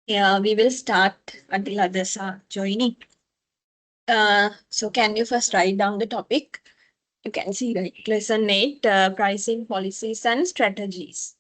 Yeah, we will start until others are joining. So can you first write down the topic? You can see, right? Lesson 8, pricing policies and strategies.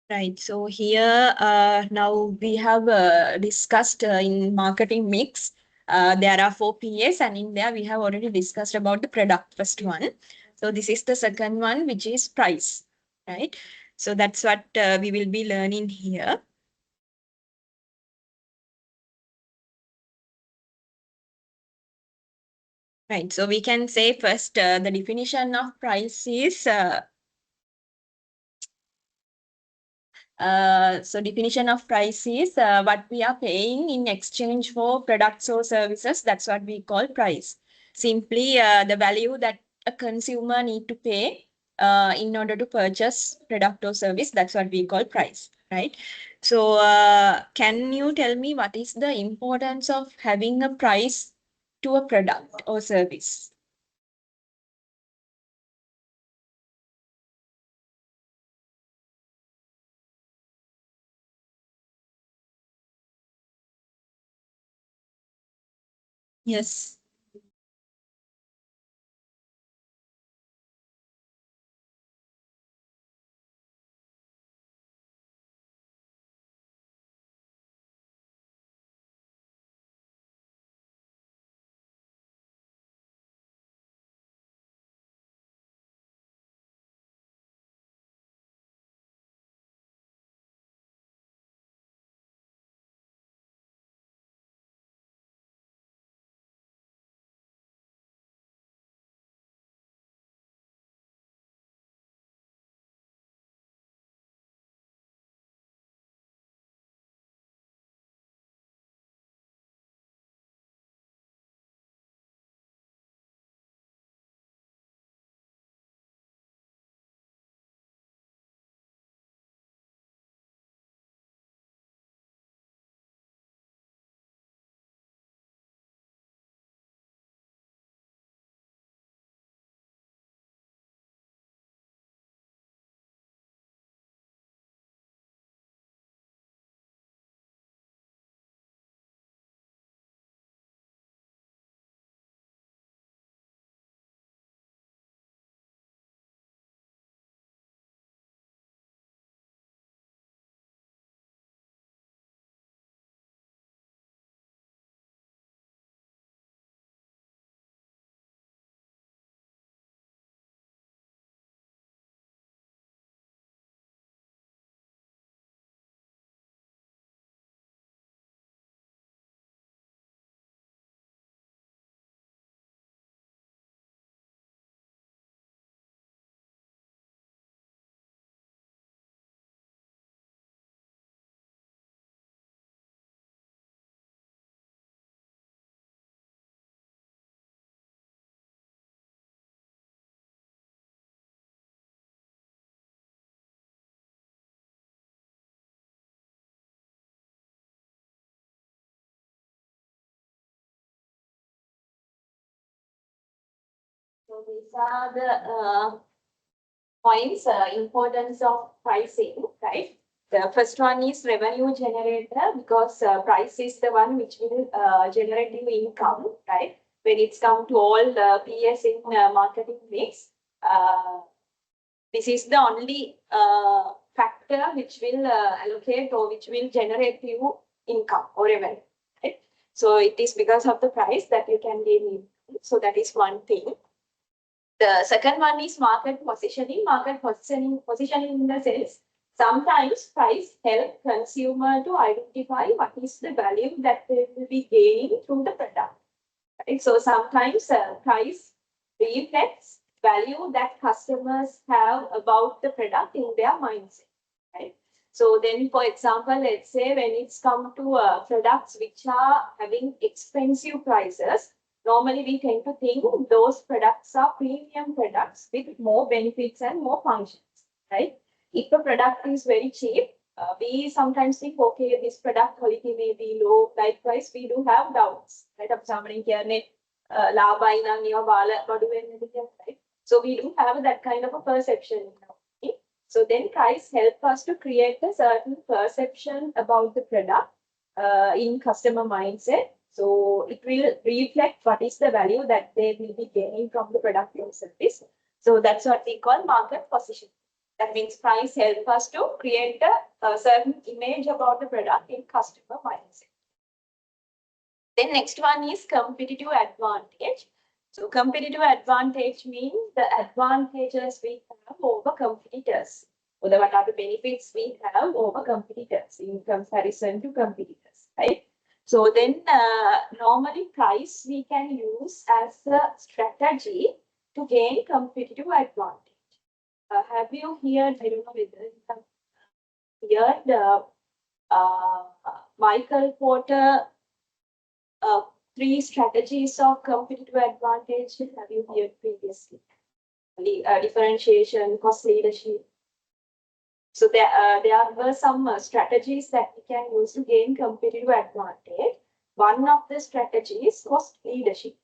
Right. So here, now we have discussed in marketing mix. There are 4 P's, and in there we have already discussed about the product, first one. So this is the second one, which is price, right? So that's what we will be learning here. Right. So we can say first the definition of price is so definition of price is what we are paying in exchange for products or services. That's what we call price. Simply the value that a consumer need to pay in order to purchase product or service. That's what we call price, right? So can you tell me what is the importance of having a price to a product or service? Yes. So these are the points, importance of pricing, right? The first one is revenue generator because price is the one which will generate you income, right? When it's come to all the PS in marketing mix, this is the only factor which will allocate or which will generate you income or revenue, right? So it is because of the price that you can gain. So that is one thing. The second one is market positioning. Market positioning in the sense, sometimes price help consumer to identify what is the value that they will be gaining through the product. Right? So sometimes price reflects value that customers have about the product in their mindset. Right? So then, for example, let's say when it's come to products which are having expensive prices, normally we tend to think those products are premium products with more benefits and more functions, right? If a product is very cheap, we sometimes think, okay, this product quality may be low. Likewise, we do have doubts, right? Right? So we do have that kind of a perception. Okay? So then price help us to create a certain perception about the product in customer mindset. So it will reflect what is the value that they will be gaining from the product or service. So that's what we call market position. That means price help us to create a certain image about the product in customer mindset. Then next one is competitive advantage. So competitive advantage means the advantages we have over competitors. Or what are the benefits we have over competitors in comparison to competitors, right? So then normally price we can use as a strategy to gain competitive advantage. Have you heard, I don't know whether you have heard Michael Porter 3 strategies of competitive advantage. Have you heard previously? Differentiation, cost leadership. So there were some strategies that we can use to gain competitive advantage. One of the strategies, cost leadership.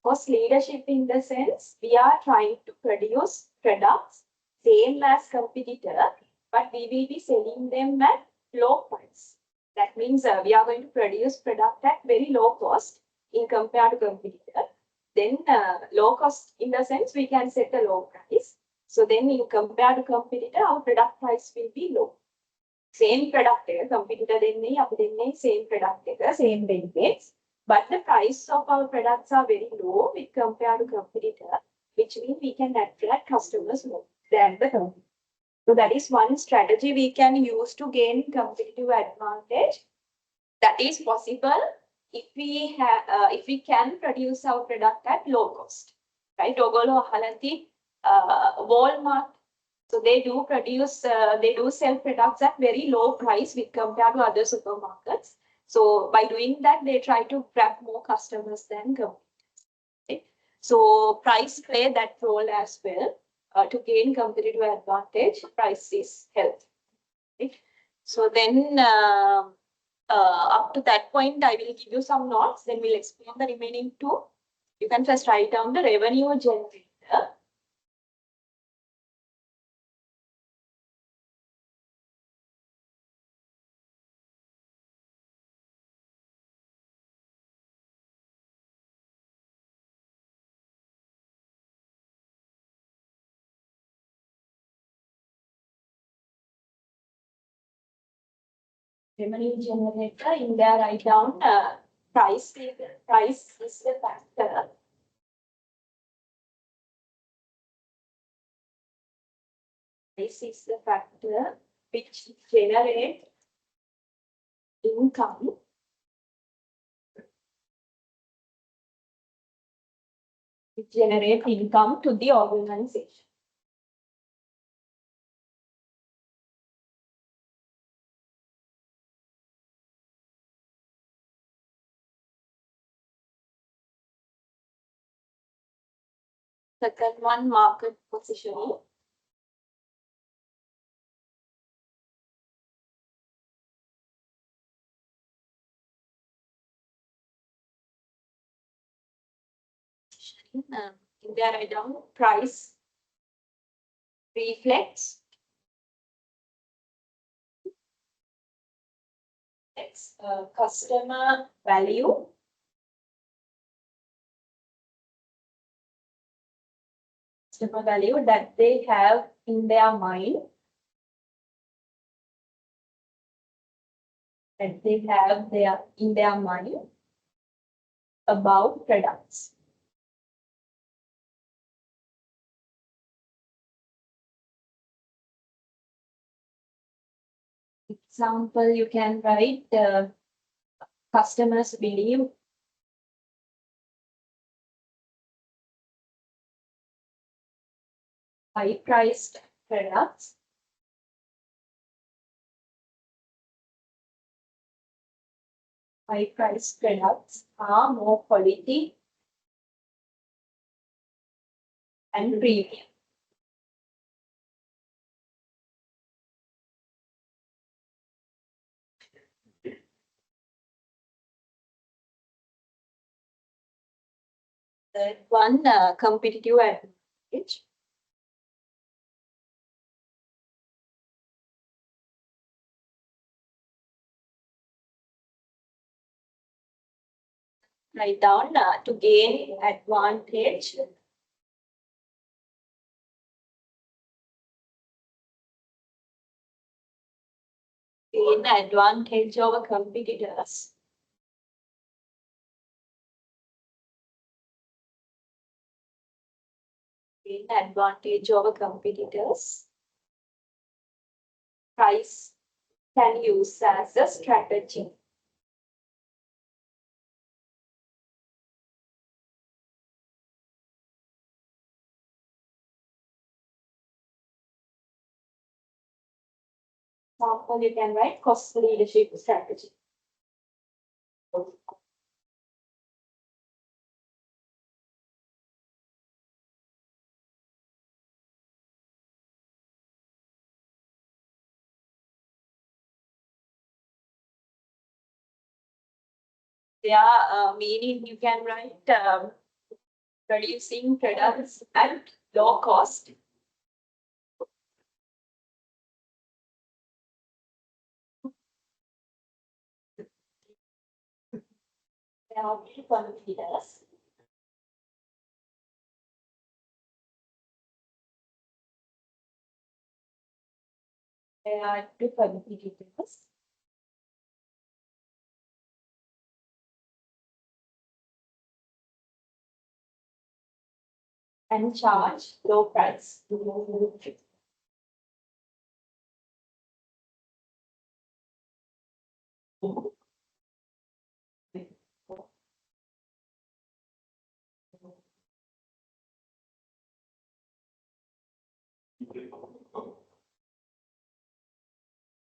Cost leadership in the sense we are trying to produce products same as competitor, but we will be selling them at low price. That means we are going to produce product at very low cost in compared to competitor. Then low cost in the sense we can set a low price. So then in compared to competitor, our product price will be low. Same product, competitor same product, same benefits. But the price of our products are very low with compared to competitor, which means we can attract customers more than the competitor. So that is one strategy we can use to gain competitive advantage. That is possible if we can produce our product at low cost, right? Walmart, so they do sell products at very low price with compared to other supermarkets. So by doing that, they try to grab more customers than competitors. Okay? So price play that role as well. To gain competitive advantage, price is help. Right? So then up to that point, I will give you some notes, then we'll explain the remaining 2. You can first write down the revenue generator. Revenue generator, in there write down price is the factor. Price is the factor which generates income. Which generate income to the organization. Second one, market positioning. In there I down price reflects customer value. Customer value that they have in their mind. That they have in their mind. about products. Example, you can write customers believe high-priced products are more quality and premium. Third one, competitive advantage. Write down to gain advantage. Gain advantage over competitors. Gain advantage over competitors. Price can use as a strategy. Example, you can write cost leadership strategy. Yeah, meaning you can write producing products at low cost. There are two competitors. There are two competitors. And charge low price.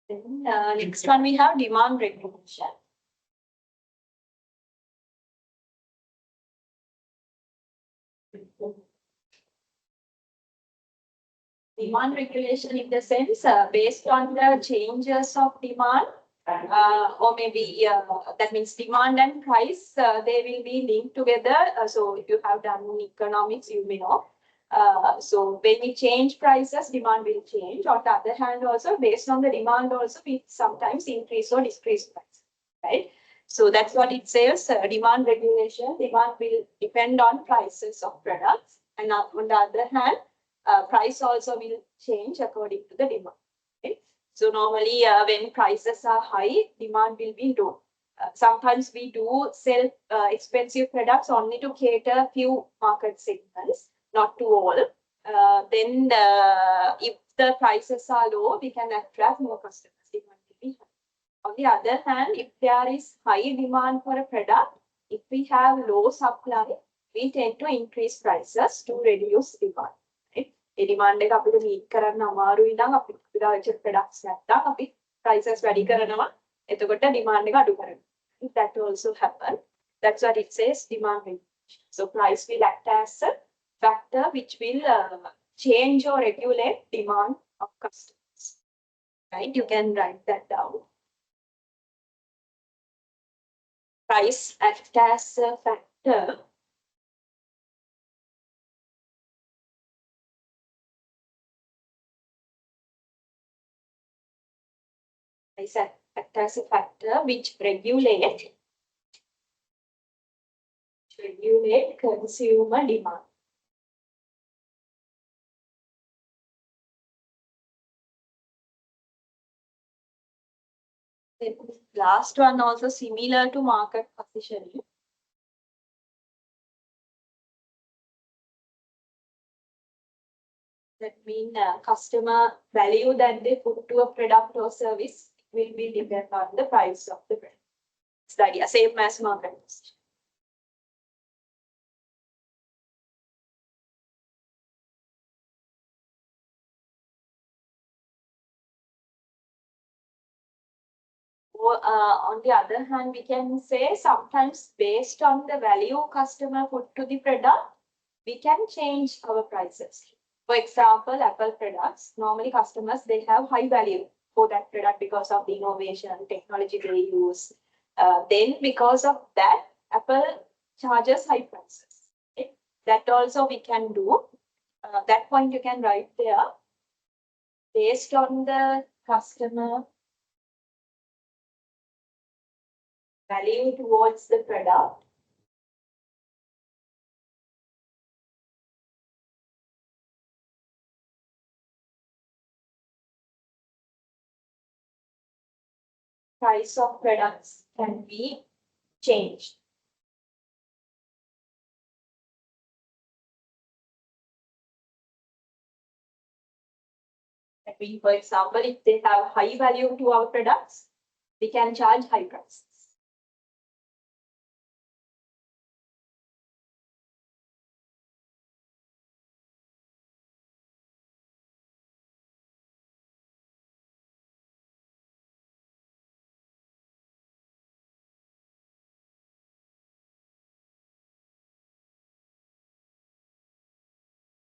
Then next one we have demand regulation. Demand regulation in the sense based on the changes of demand or maybe that means demand and price they will be linked together. So if you have done economics you may know. So when we change prices, demand will change. On the other hand, also based on the demand, also we sometimes increase or decrease price, right? So that's what it says. Demand regulation. Demand will depend on prices of products, and on the other hand, price also will change according to the demand. Okay? So normally, when prices are high, demand will be low. Sometimes we do sell expensive products only to cater few market segments, not to all. Then if the prices are low, we can attract more customers. Demand will be high. On the other hand, if there is high demand for a product, if we have low supply, we tend to increase prices to reduce demand. Right? A demand එක අපිට meet කරන්න අමාරුයි නම් අපි විදාච products නැත්තම් අපි prices වැඩි කරනවා. එතකොට demand එක අඩු කරනවා. That also happen. That's what it says, demand regulation. So price will act as a factor which will change or regulate demand of customers. Right? You can write that down. Price act as a factor act as a factor which regulate consumer demand. The last one also similar to market positioning. That means customer value that they put to a product or service will be dependent on the price of the product. It's the idea, same as market position. Or, on the other hand, we can say sometimes based on the value customer put to the product, we can change our prices. For example, Apple products, normally customers, they have high value for that product because of the innovation, technology they use. Then because of that, Apple charges high prices. Okay? That also we can do. That point you can write there. Based on the customer value towards the product, price of products can be changed. That means, for example, if they have high value to our products, we can charge high prices.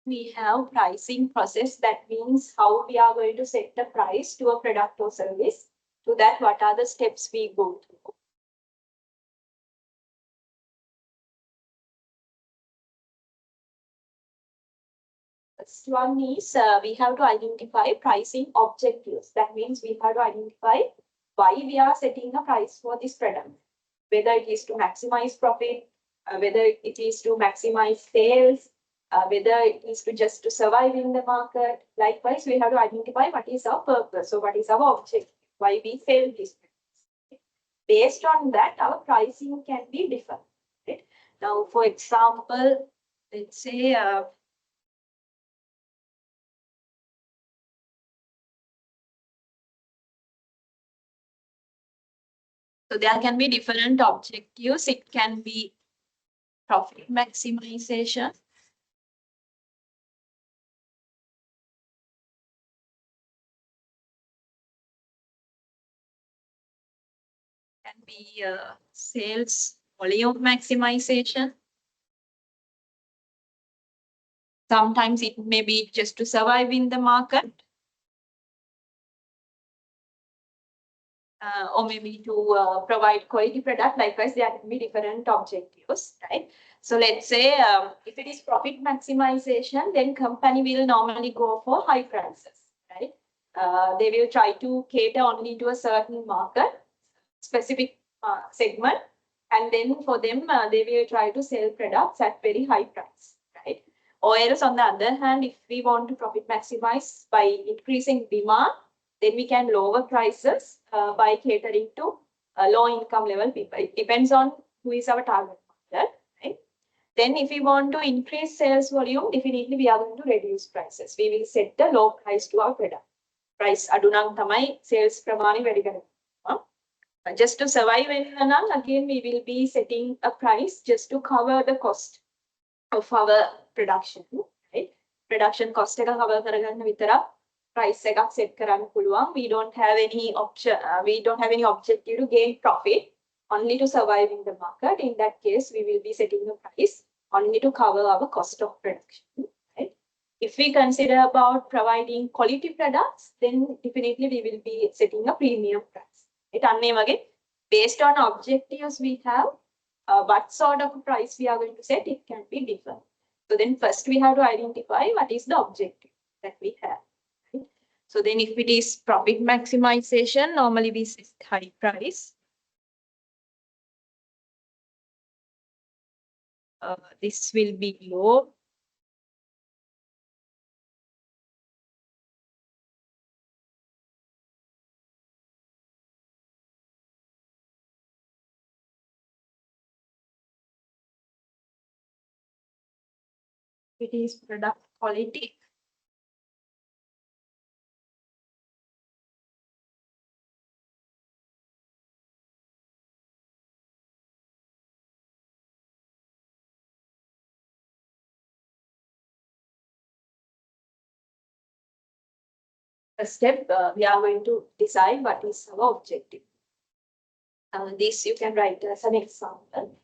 We have pricing process. That means how we are going to set the price to a product or service. To that, what are the steps we go through? First one is we have to identify pricing objectives. That means we have to identify why we are setting a price for this product. Whether it is to maximize profit, whether it is to maximize sales, whether it is to just to survive in the market. Likewise, we have to identify what is our purpose. So what is our objective? Why we sell this product. Based on that, our pricing can be different. Right? Now, for example, let's say so there can be different objectives. It can be profit maximization. Can be sales volume maximization. Sometimes it may be just to survive in the market. Or maybe to provide quality product. Likewise, there can be different objectives, right? So let's say if it is profit maximization, then company will normally go for high prices, right? They will try to cater only to a certain market, specific segment, and then for them, they will try to sell products at very high price, right? Or else on the other hand, if we want to profit maximize by increasing demand, then we can lower prices by catering to low income level people. It depends on who is our target market, right? Then if we want to increase sales volume, definitely we are going to reduce prices. We will set the low price to our product. Price adunang tamai sales pramani වැඩි කරනවා. Just to survive in Lanka, again we will be setting a price just to cover the cost of our production, right? Production cost එක cover කරගන්න විතරක් price එකක් set කරන්න පුළුවන්. We don't have any option. We don't have any objective to gain profit, only to survive in the market. In that case, we will be setting a price only to cover our cost of production. Right? If we consider about providing quality products, then definitely we will be setting a premium price. It again, based on objectives we have, what sort of price we are going to set, it can be different. So then first we have to identify what is the objective that we have. So then if it is profit maximization, normally we set high price. This will be low. It is product quality. First step, we are going to decide what is our objective. This you can write as an example.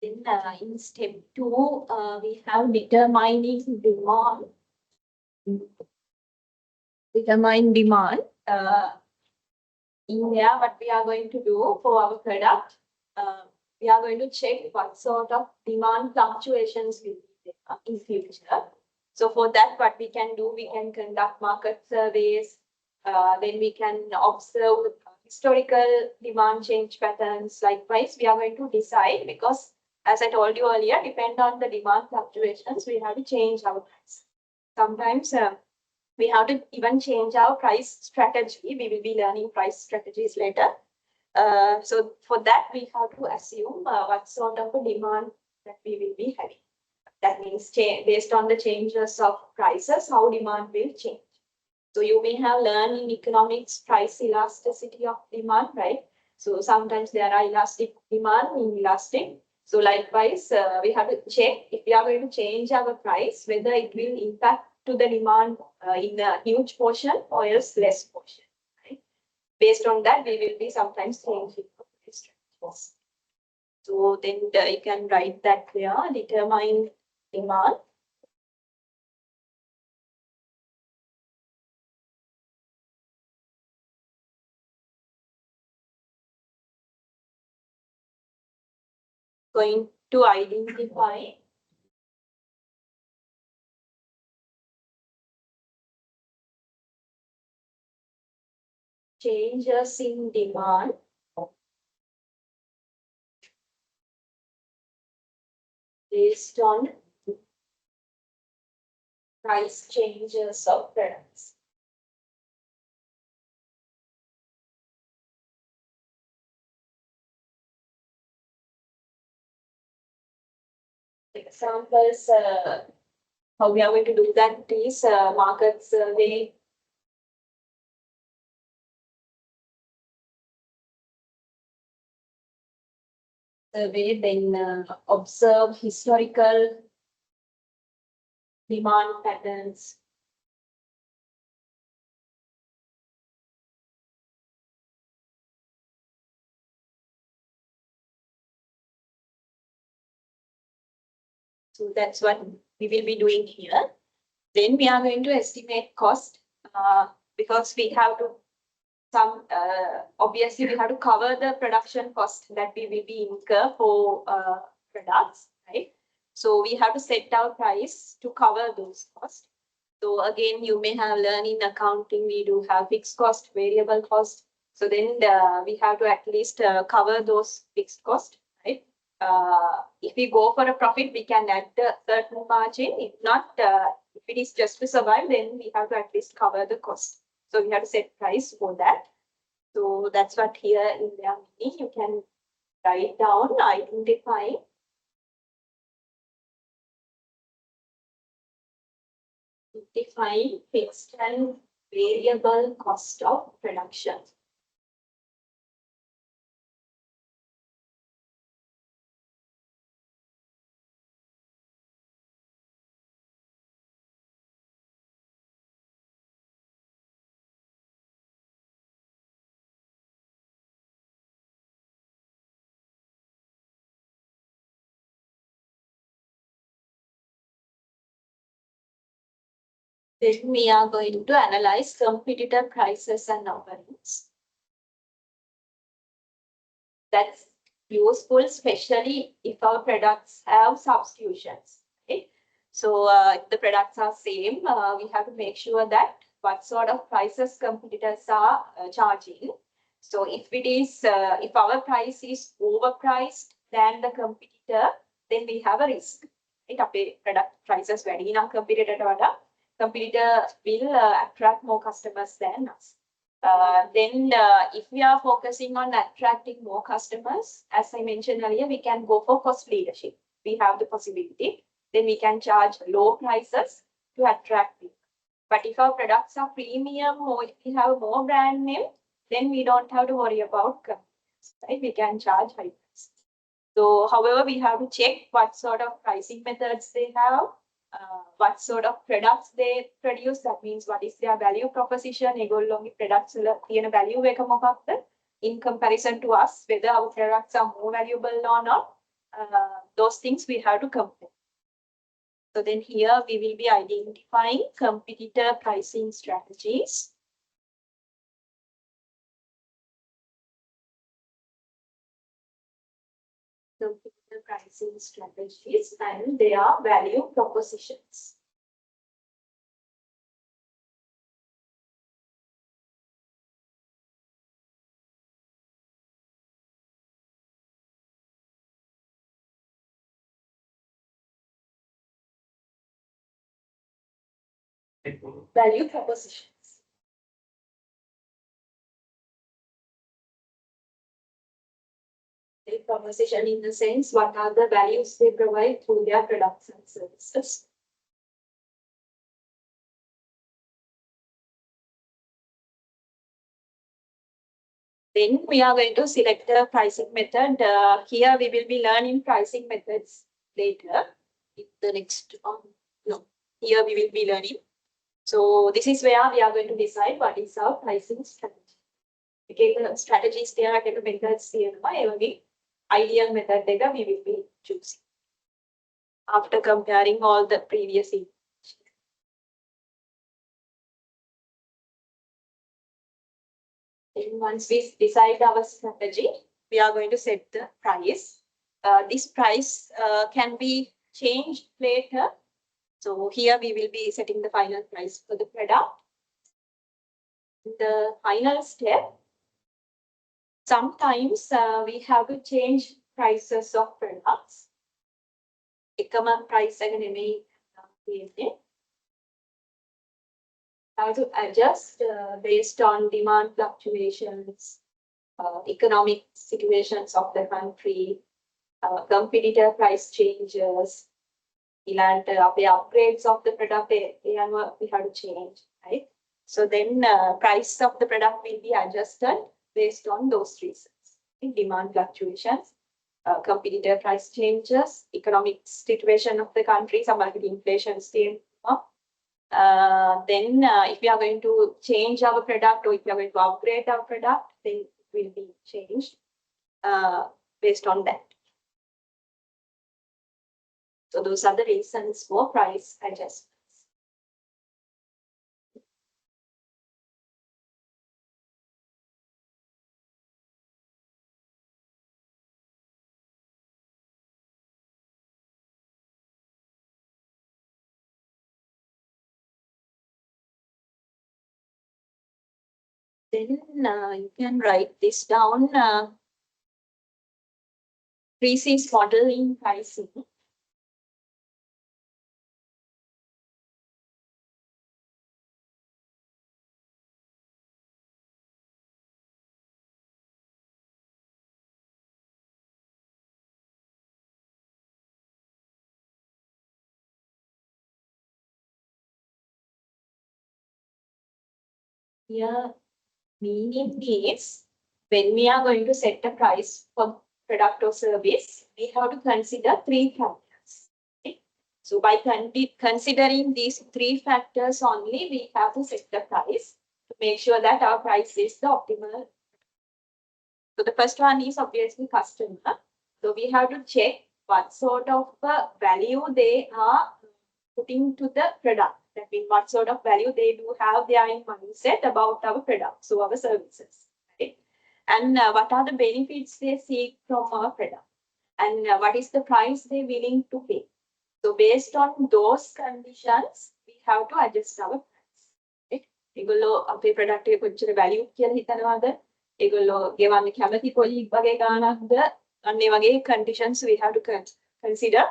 Then in step 2, we have determining demand. Determine demand. In there, what we are going to do for our product, we are going to check what sort of demand fluctuations will be there in future. So for that, what we can do, we can conduct market surveys. Then we can observe historical demand change patterns. Likewise, we are going to decide, because as I told you earlier, depend on the demand fluctuations, we have to change our price. Sometimes we have to even change our price strategy. We will be learning price strategies later. So for that, we have to assume what sort of a demand that we will be having. That means based on the changes of prices, how demand will change. So you may have learned in economics price elasticity of demand, right? So sometimes there are elastic demand, inelastic. So likewise, we have to check if we are going to change our price, whether it will impact to the demand in a huge portion or else less portion. Right? Based on that, we will be sometimes changing strategies. So then you can write that there, determine demand. Going to identify changes in demand based on price changes of products. Examples, how we are going to do that is market survey. Survey, then observe historical demand patterns. So that's what we will be doing here. Then we are going to estimate cost because we have to obviously we have to cover the production cost that we will be incur for products, right? So we have to set our price to cover those costs. So again, you may have learned in accounting, we do have fixed cost, variable cost. So then we have to at least cover those fixed costs, right? If we go for a profit, we can add a certain margin. If not, if it is just to survive, then we have to at least cover the cost. So we have to set price for that. So that's what here in their meaning. You can write down, identify define fixed and variable cost of production. Then we are going to analyze competitor prices and offerings. That's useful, especially if our products have substitutions. Okay? So if the products are same, we have to make sure that what sort of prices competitors are charging. So if it is, if our price is overpriced than the competitor, then we have a risk. Right? අපේ product prices වැඩි නම් competitor will attract more customers than us. Then if we are focusing on attracting more customers, as I mentioned earlier, we can go for cost leadership. We have the possibility. Then we can charge low prices to attract people. But if our products are premium or if we have more brand name, then we don't have to worry about competitors, right? We can charge high prices. So, however, we have to check what sort of pricing methods they have, what sort of products they produce. That means what is their value proposition. ඒගොල්ලෝගේ products වල තියෙන value එක මොකක්ද in comparison to us, whether our products are more valuable or not. Those things we have to compare. So then here we will be identifying competitor pricing strategies. Competitor pricing strategies and their value propositions. Value propositions. The proposition in the sense, what are the values they provide through their products and services. Then we are going to select the pricing method. Here we will be learning pricing methods later. In the next no, here we will be learning. So this is where we are going to decide what is our pricing strategy. Okay, the strategies there are methods here. Ideal method data we will be choosing after comparing all the previous information. And once we decide our strategy, we are going to set the price. This price can be changed later. So here we will be setting the final price for the product. The final step, sometimes we have to change prices of products. එකම price එක නෙමෙයි තියෙන්නේ. How to adjust based on demand fluctuations, economic situations of the country, competitor price changes, upgrades of the product, we have to change, right? So then price of the product will be adjusted based on those reasons. Demand fluctuations, competitor price changes, economic situation of the country, some market inflation still up. Then if we are going to change our product or if we are going to upgrade our product, then it will be changed based on that. So those are the reasons for price adjustments. Then you can write this down. 3C's model in pricing. Here, meaning is when we are going to set a price for product or service, we have to consider three factors. Okay? So by considering these three factors only, we have to set the price to make sure that our price is the optimal. So the first one is obviously customer. So we have to check what sort of value they are putting to the product. That means what sort of value they do have their in mindset about our products, so our services. Right? And what are the benefits they seek from our product? And what is the price they're willing to pay? So based on those conditions, we have to adjust our price. Right? ඒගොල්ලෝ අපේ product එක කොච්චර value කියලා හිතනවාද? ඒගොල්ලෝ ගෙවන්න කැමති කොයි වගේ ගාණක්ද? අන්න ඒ වගේ conditions we have to consider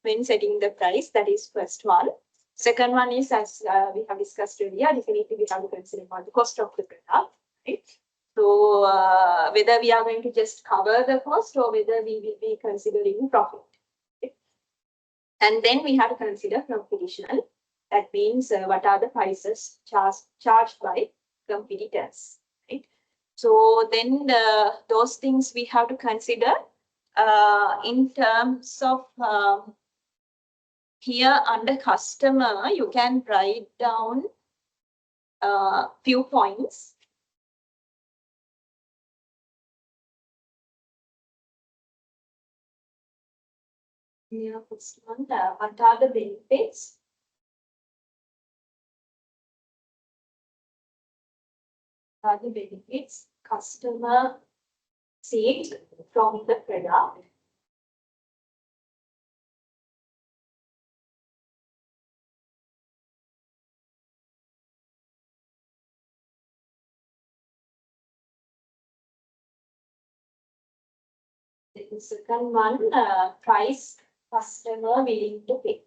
when setting the price. That is first one. Second one is, as we have discussed earlier, definitely we have to consider about the cost of the product. Right? So whether we are going to just cover the cost or whether we will be considering profit. Right? And then we have to consider competition. That means what are the prices charged by competitors. Right? So then those things we have to consider in terms of here under customer, you can write down few points. Here, first one, what are the benefits? What are the benefits customer seeks from the product? The second one, price customer willing to pay.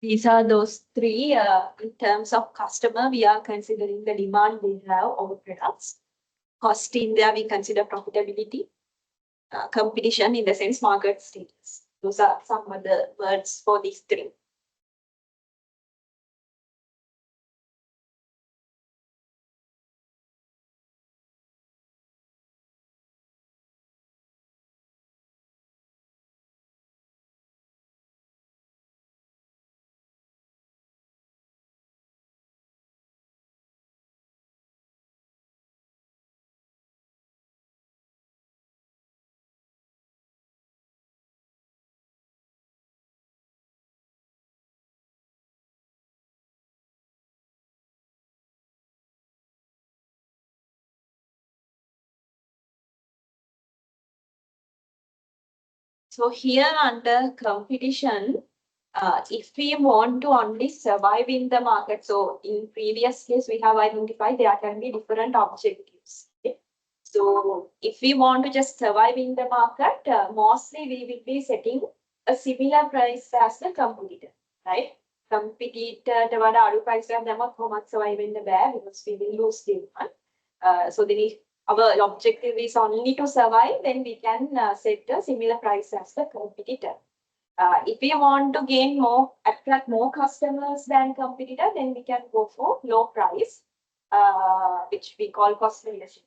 These are those three. In terms of customer, we are considering the demand we have over products. Cost in there, we consider profitability. Competition in the sense market status. Those are some of the words for these three. So here under competition, if we want to only survive in the market, so in previous case we have identified there can be different objectives. Okay? So if we want to just survive in the market, mostly we will be setting a similar price as the competitor, right? Competitor වඩා අඩු price එකක් දැම්මත් කොහොමත් survive වෙන්න බෑ because we will lose demand. So then if our objective is only to survive, then we can set a similar price as the competitor. If we want to attract more customers than competitor, then we can go for low price, which we call cost leadership.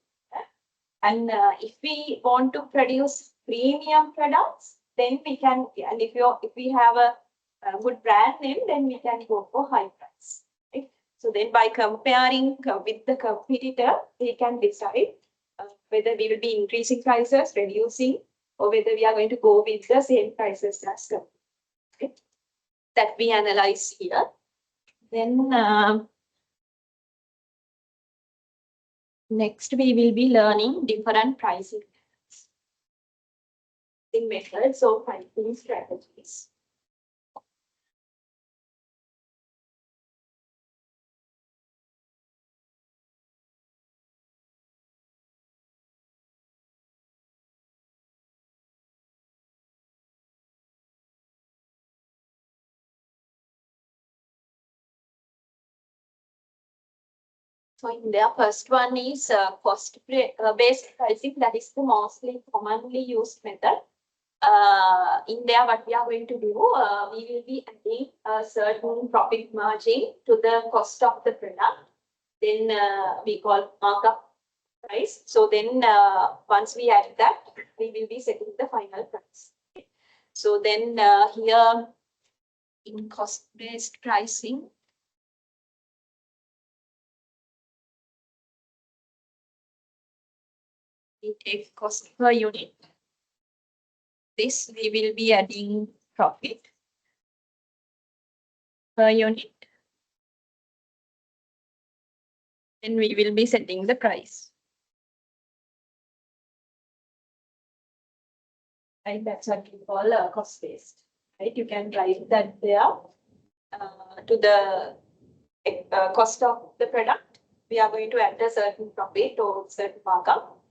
And if we want to produce premium products, then we can, and if we have a good brand name, then we can go for high price. Right? So then by comparing with the competitor, we can decide whether we will be increasing prices, reducing, or whether we are going to go with the same prices as competitor. Okay? That we analyze here. Then next we will be learning different pricing methods or pricing strategies. So in the first one is cost-based pricing. That is the mostly commonly used method. In there, what we are going to do, we will be adding a certain profit margin to the cost of the product. Then we call markup price. So then once we add that, we will be setting the final price. So then here in cost-based pricing, we take cost per unit. This we will be adding profit per unit. And we will be setting the price. Right, that's what we call cost-based. Right, you can write that there to the cost of the product. We are going to add a certain profit or certain markup.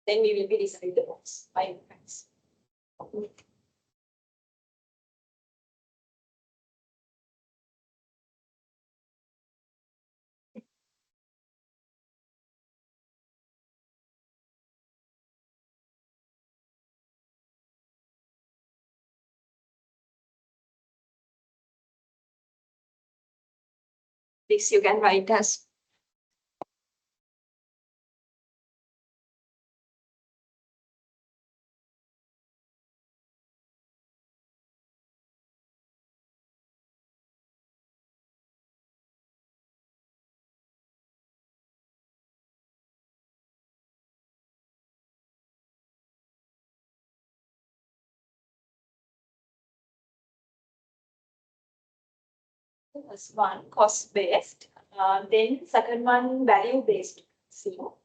Then we will be deciding the price by price. This you can write as first one cost-based, then second one value-based. So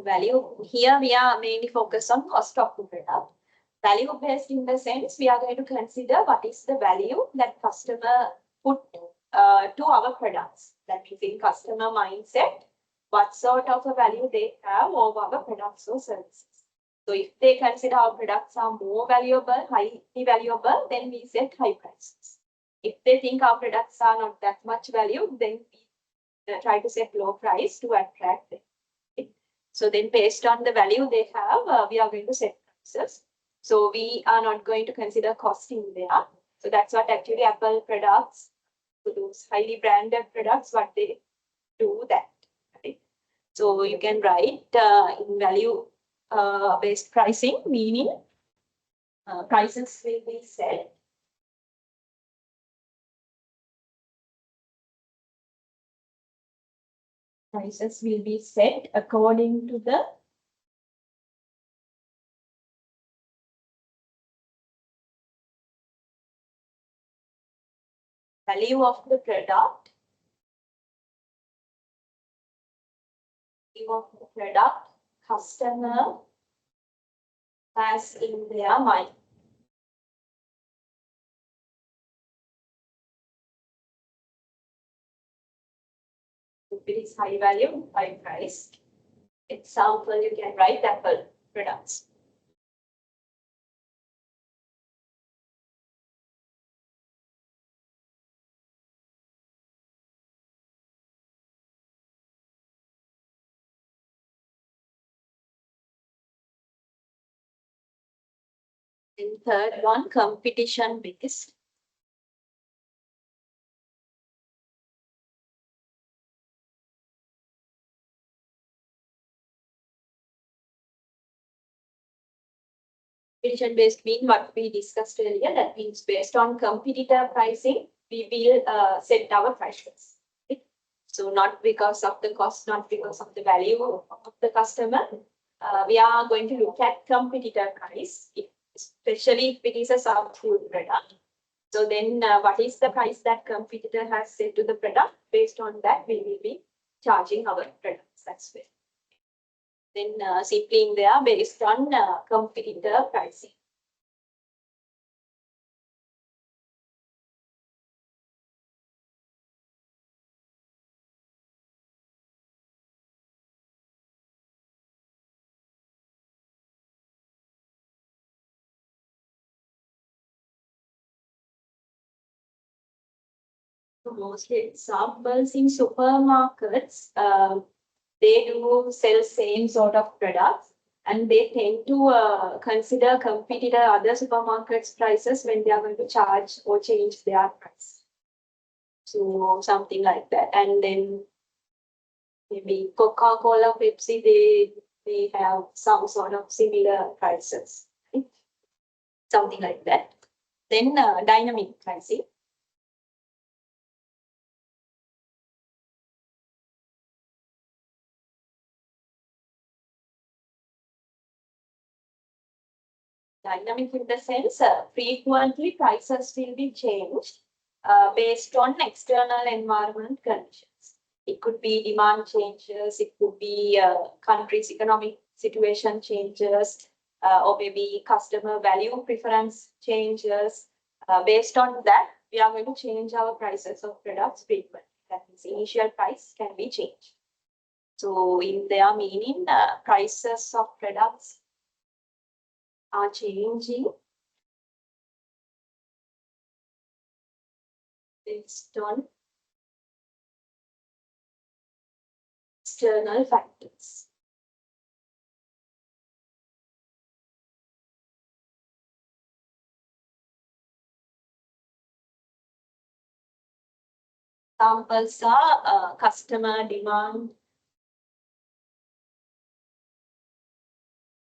value here we are mainly focused on cost of the product. Value based in the sense we are going to consider what is the value that customer put to our products. That is in customer mindset, what sort of a value they have over our products or services. So if they consider our products are more valuable, highly valuable, then we set high prices. If they think our products are not that much value, then we try to set low price to attract them. So then based on the value they have, we are going to set prices. So we are not going to consider cost in there. So that's what actually Apple products, so those highly branded products, what they do that. Right? So you can write in value based pricing, meaning prices will be set according to the value of the product, customer has in their mind. If it is high value, high price. Example, you can write Apple products. And third one, competition based. Competition based means what we discussed earlier. That means based on competitor pricing, we will set our prices. Okay? So not because of the cost, not because of the value of the customer. We are going to look at competitor price, especially if it is a soft food product. So then what is the price that competitor has set to the product? Based on that, we will be charging our products. That's it. Then simply in there based on competitor pricing. Mostly examples in supermarkets, they do sell same sort of products and they tend to consider competitor other supermarkets prices when they are going to charge or change their price. So something like that. And then maybe Coca-Cola, Pepsi, they have some sort of similar prices, right? Something like that. Then dynamic pricing. Dynamic in the sense, frequently prices will be changed based on external environment conditions. It could be demand changes, it could be country's economic situation changes, or maybe customer value preference changes. Based on that, we are going to change our prices of products frequently. That means initial price can be changed. So in their meaning, prices of products are changing based on external factors. Examples are customer demand,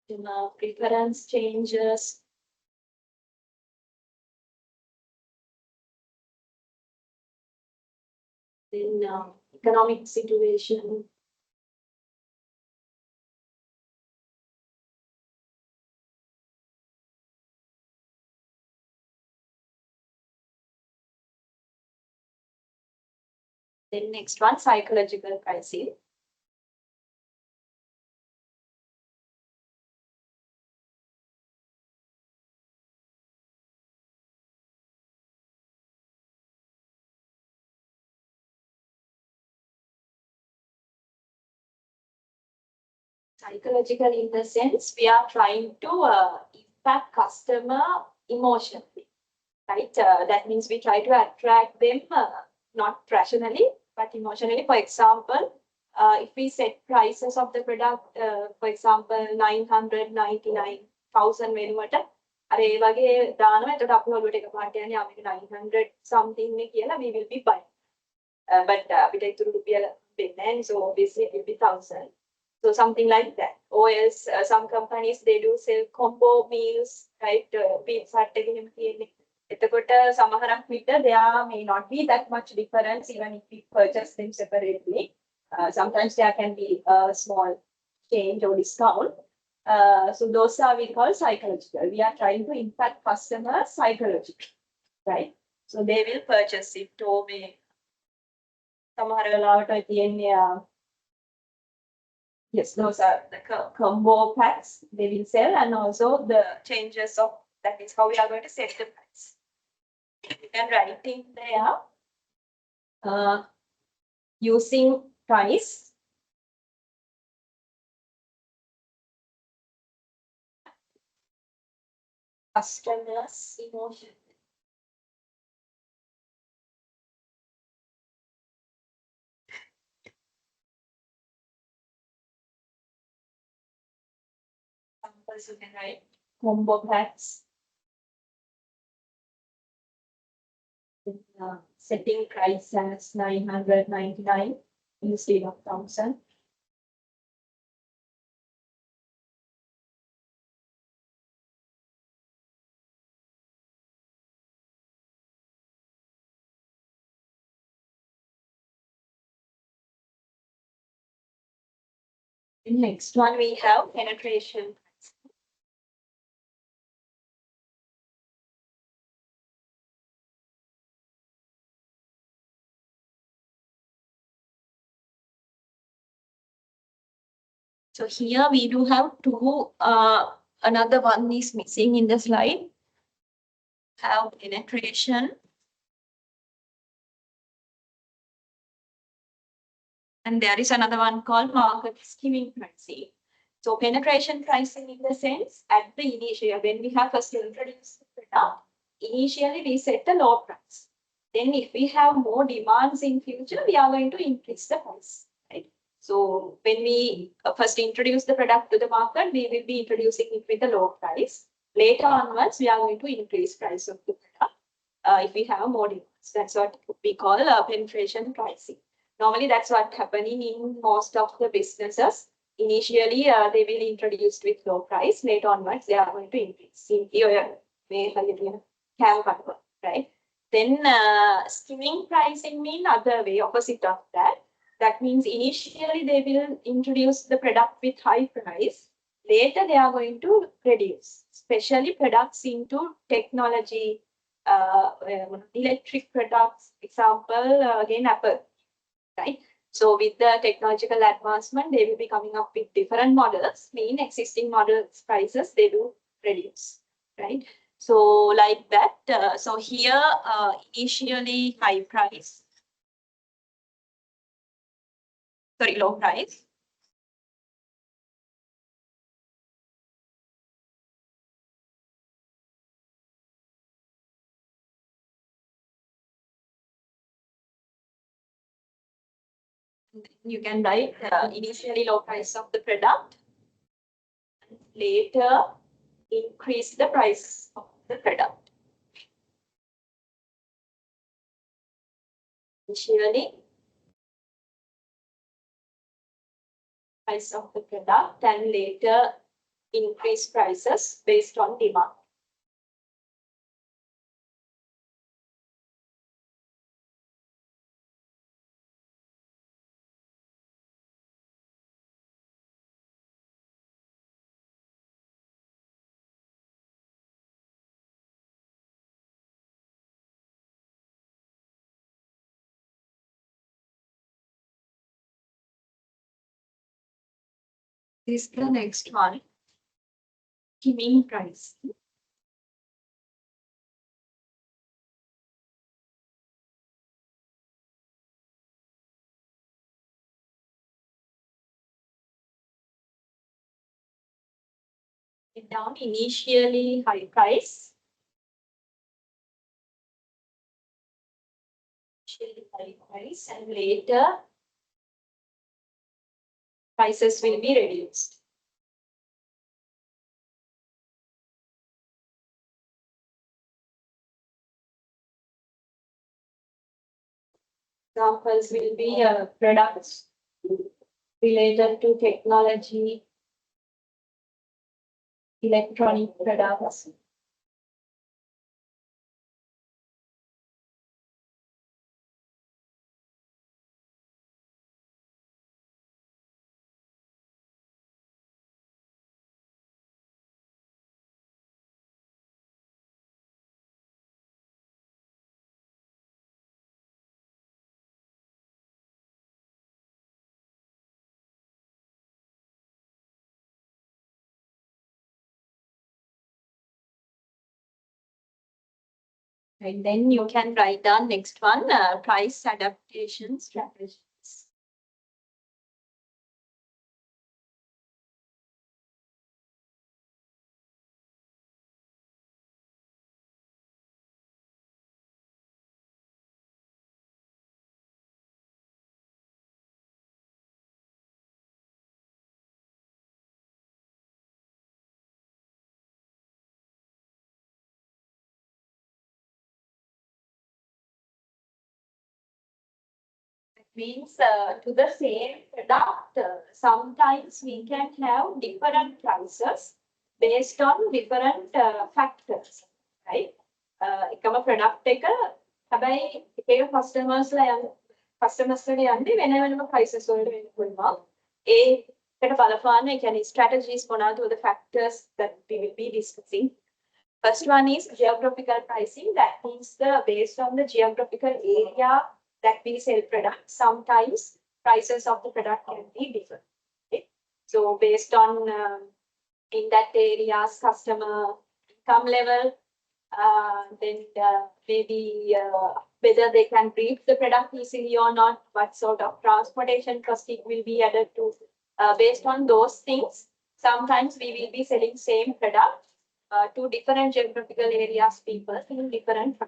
customer preference changes, then economic situation, then next one, psychological pricing. Psychological in the sense we are trying to impact customer emotionally, right? That means we try to attract them not rationally but emotionally. For example, if we set prices of the product, for example, 999,000 වෙනුවට අර ඒ වගේ දානවා. එතකොට අපි ඔළුවට එකපාරට යන්නේ මේක 900 something නේ කියලා we will be buying. But අපිට ඉතුරු රුපියල දෙන්නේ නැහැ. So obviously it will be 1,000. So something like that. Or else some companies they do sell combo meals, right? Pizza එකක් එහෙම තියෙන්නේ. එතකොට සමහරක් විට there may not be that much difference even if we purchase them separately. Sometimes there can be a small change or discount. So those are we call psychological. We are trying to impact customers psychologically, right? So they will purchase it or may සමහර වෙලාවට තියෙන්නේ yes, those are the combo packs they will sell, and also the changes of that is how we are going to set the price. You can write in there using price, customers emotion. Examples you can write combo packs. Setting price as 999 instead of 1000. Next one we have penetration. So here we do have two, another one is missing in the slide. Have penetration. And there is another one called market skimming pricing. So penetration pricing in the sense at the initial, when we have first introduced the product, initially we set a low price. Then if we have more demands in future, we are going to increase the price, right? So when we first introduce the product to the market, we will be introducing it with a low price. Later onwards, we are going to increase price of the product if we have more demands. That's what we call penetration pricing. Normally, that's what's happening in most of the businesses. Initially, they will introduce with low price. Later onwards, they are going to increase. Right? Then skimming pricing means other way, opposite of that. That means initially they will introduce the product with high price. Later they are going to reduce, especially products into technology, electric products. Example, again, Apple, right? So with the technological advancement, they will be coming up with different models. Mean existing models prices, they do reduce, right? So like that. So here, initially high price, sorry, low price. You can write initially low price of the product, later increase the price of the product. Initially price of the product and later increase prices based on demand. This is the next one, skimming price. Down initially high price, and later prices will be reduced. Examples will be products related to technology, electronic products. And then you can write down next one, price adaptation strategies. Means to the same product, sometimes we can have different prices based on different factors, right? එකම product එක හැබැයි එක customers ලා යන්නේ වෙන වෙනම prices වලට වෙන්න පුළුවන්. ඒකට බලපාන ඒ කියන්නේ strategies මොනවාද, the factors that we will be discussing. First one is geographical pricing. That means based on the geographical area that we sell products, sometimes prices of the product can be different. Okay? So based on in that area's customer income level, then maybe whether they can reach the product easily or not, what sort of transportation cost it will be added to. Based on those things, sometimes we will be selling same product to different geographical areas, people in different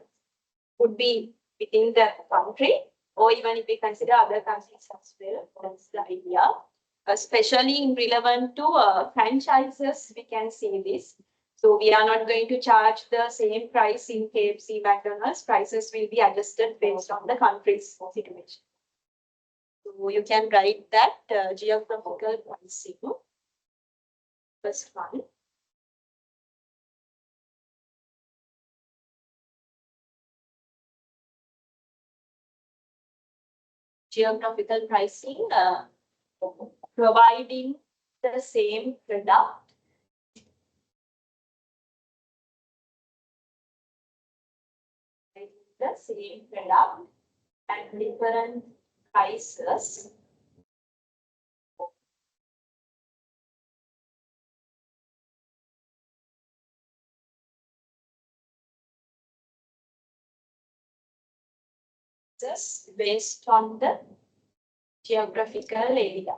could be within the country, or even if we consider other countries as well. That's the idea. Especially in relevant to franchises, we can see this. So we are not going to charge the same price in KFC, McDonald's. Prices will be adjusted based on the country's situation. So you can write that geographical pricing. First one. Geographical pricing, providing the same product at different prices based on the geographical area.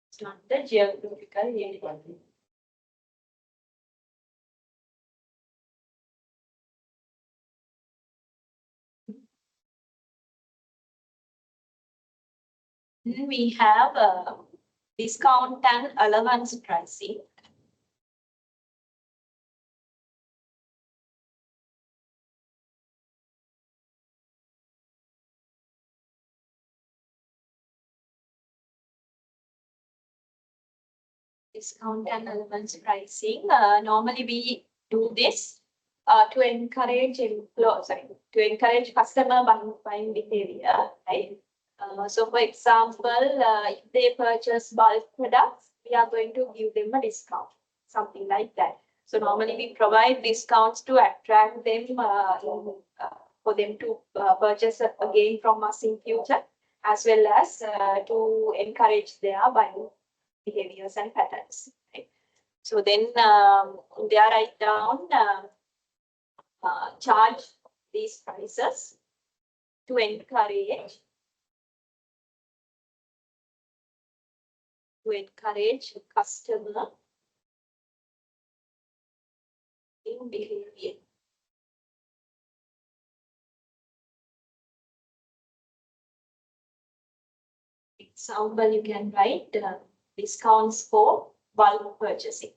It's not the geographical area. Then we have discount and allowance pricing. Discount and allowance pricing. Normally we do this to encourage customer buying behavior, right? So for example, if they purchase bulk products, we are going to give them a discount, something like that. So normally we provide discounts to attract them for them to purchase again from us in future, as well as to encourage their buying behaviors and patterns. Right? So then they are write down charge these prices to encourage customer in behavior. Example, you can write discounts for bulk purchasing.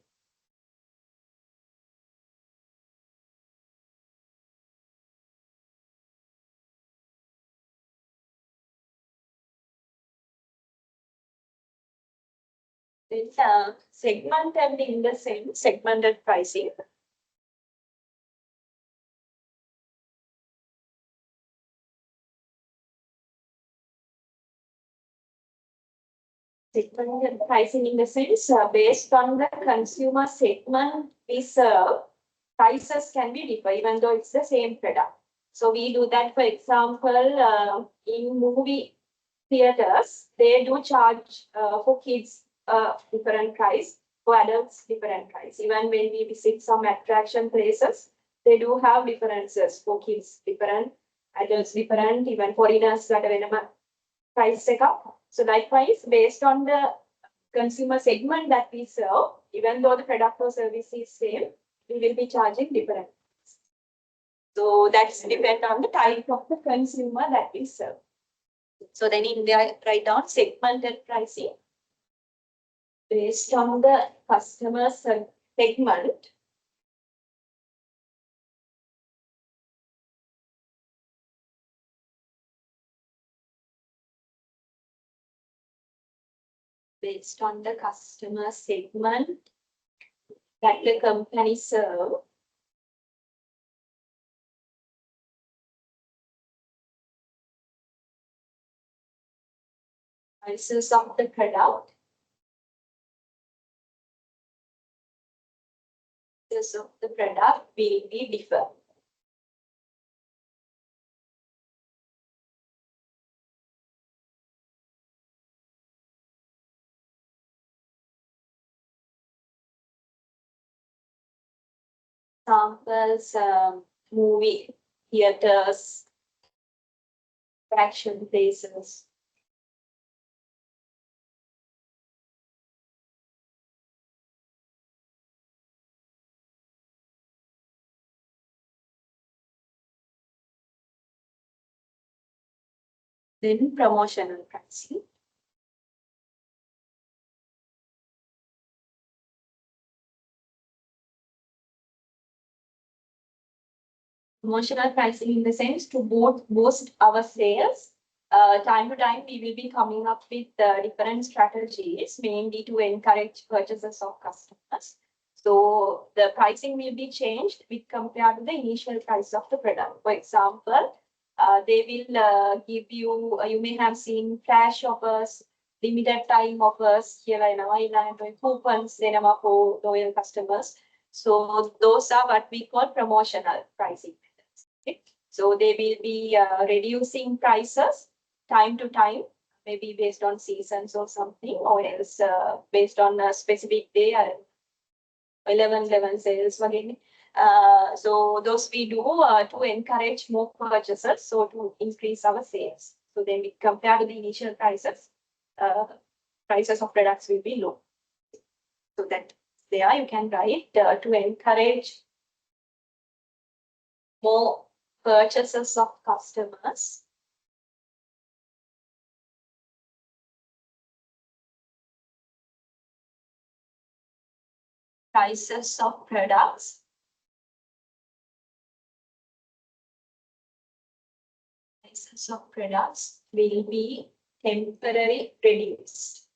Then segmented in the same segmented pricing. Segmented pricing in the sense based on the consumer segment we serve, prices can be different even though it's the same product. So we do that, for example, in movie theaters, they do charge for kids different price, for adults different price. Even when we visit some attraction places, they do have differences for kids different, adults different, even foreigners price up. So likewise, based on the consumer segment that we serve, even though the product or service is same, we will be charging different. So that's depend on the type of the consumer that we serve. So then in there, write down segmented pricing. based on the customer segment. Based on the customer segment that the company serve. Prices of the product. Prices of the product will be different. Samples, movie theaters, action places. Then promotional pricing. Promotional pricing in the sense to boost our sales. Time to time, we will be coming up with different strategies, mainly to encourage purchases of customers. So the pricing will be changed with compared to the initial price of the product. For example, they will give you, you may have seen flash offers, limited time offers, coupons, for loyal customers. So those are what we call promotional pricing. Okay. So they will be reducing prices time to time, maybe based on seasons or something, or else based on a specific day, 11 sales again. So those we do to encourage more purchases, so to increase our sales. So then we compare to the initial prices, prices of products will be low. So that there you can write to encourage more purchases of customers. Prices of products. Prices of products will be temporarily reduced.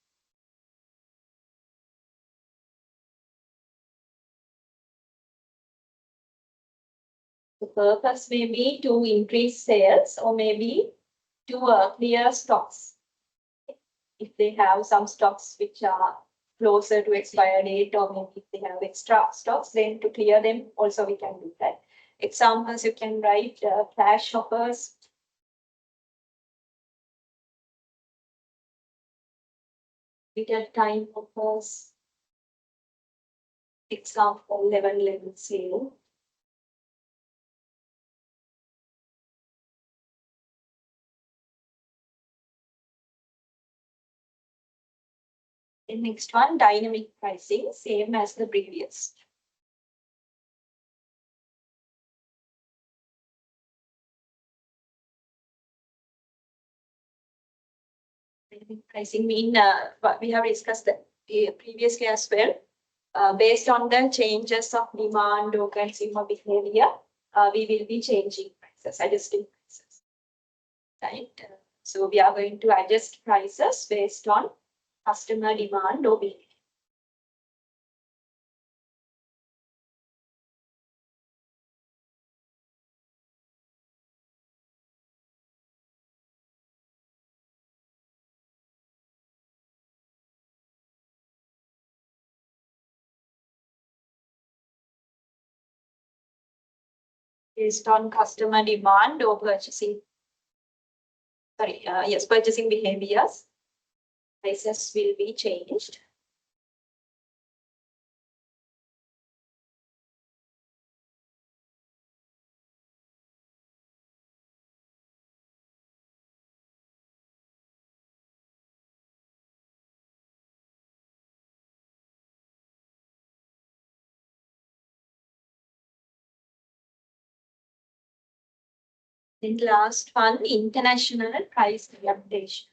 The purpose may be to increase sales or maybe to clear stocks. If they have some stocks which are closer to expiry date, or maybe if they have extra stocks, then to clear them also we can do that. Examples you can write flash offers, limited time offers, example 11 sale. The next one, dynamic pricing, same as the previous. Dynamic pricing mean what we have discussed previously as well. Based on the changes of demand or consumer behavior, we will be changing prices, adjusting prices. Right? So we are going to adjust prices based on customer demand or behavior. Based on customer demand or purchasing, purchasing behaviors, prices will be changed. Then last one, international price adaptation.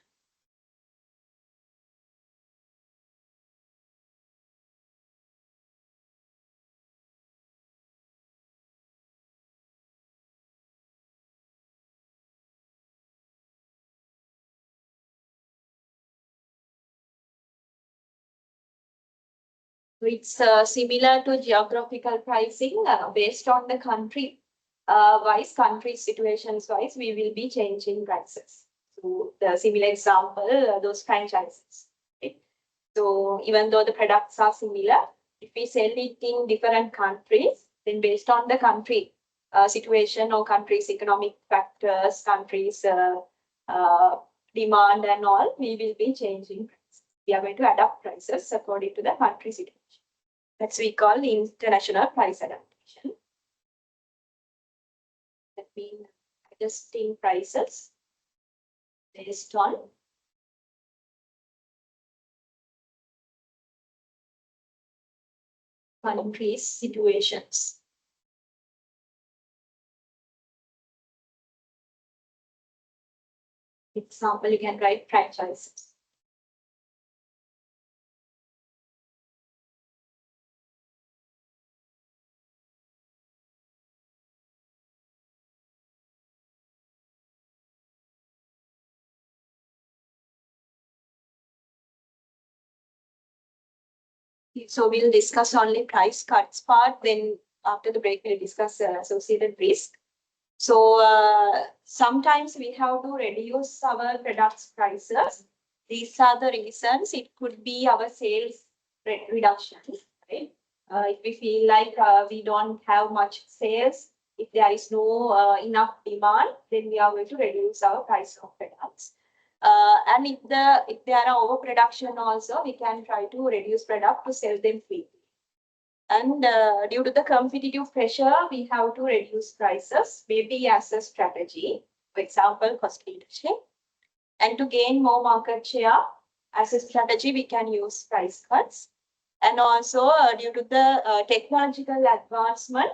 It's similar to geographical pricing based on the country country situations wise, we will be changing prices. So the similar example, those franchises. Okay. So even though the products are similar, if we sell it in different countries, then based on the country situation or country's economic factors, country's demand and all, we will be changing prices. We are going to adapt prices according to the country situation. That's we call international price adaptation. That means adjusting prices based on countries' situations. Example, you can write franchises. So we'll discuss only price cuts part. Then after the break, we'll discuss associated risk. So sometimes we have to reduce our products prices. These are the reasons. It could be our sales reduction, right? If we feel like we don't have much sales, if there is no enough demand, then we are going to reduce our price of products. And if there are overproduction also, we can try to reduce product to sell them quickly. And due to the competitive pressure, we have to reduce prices, maybe as a strategy, for example, cost leadership. And to gain more market share, as a strategy, we can use price cuts. And also due to the technological advancement,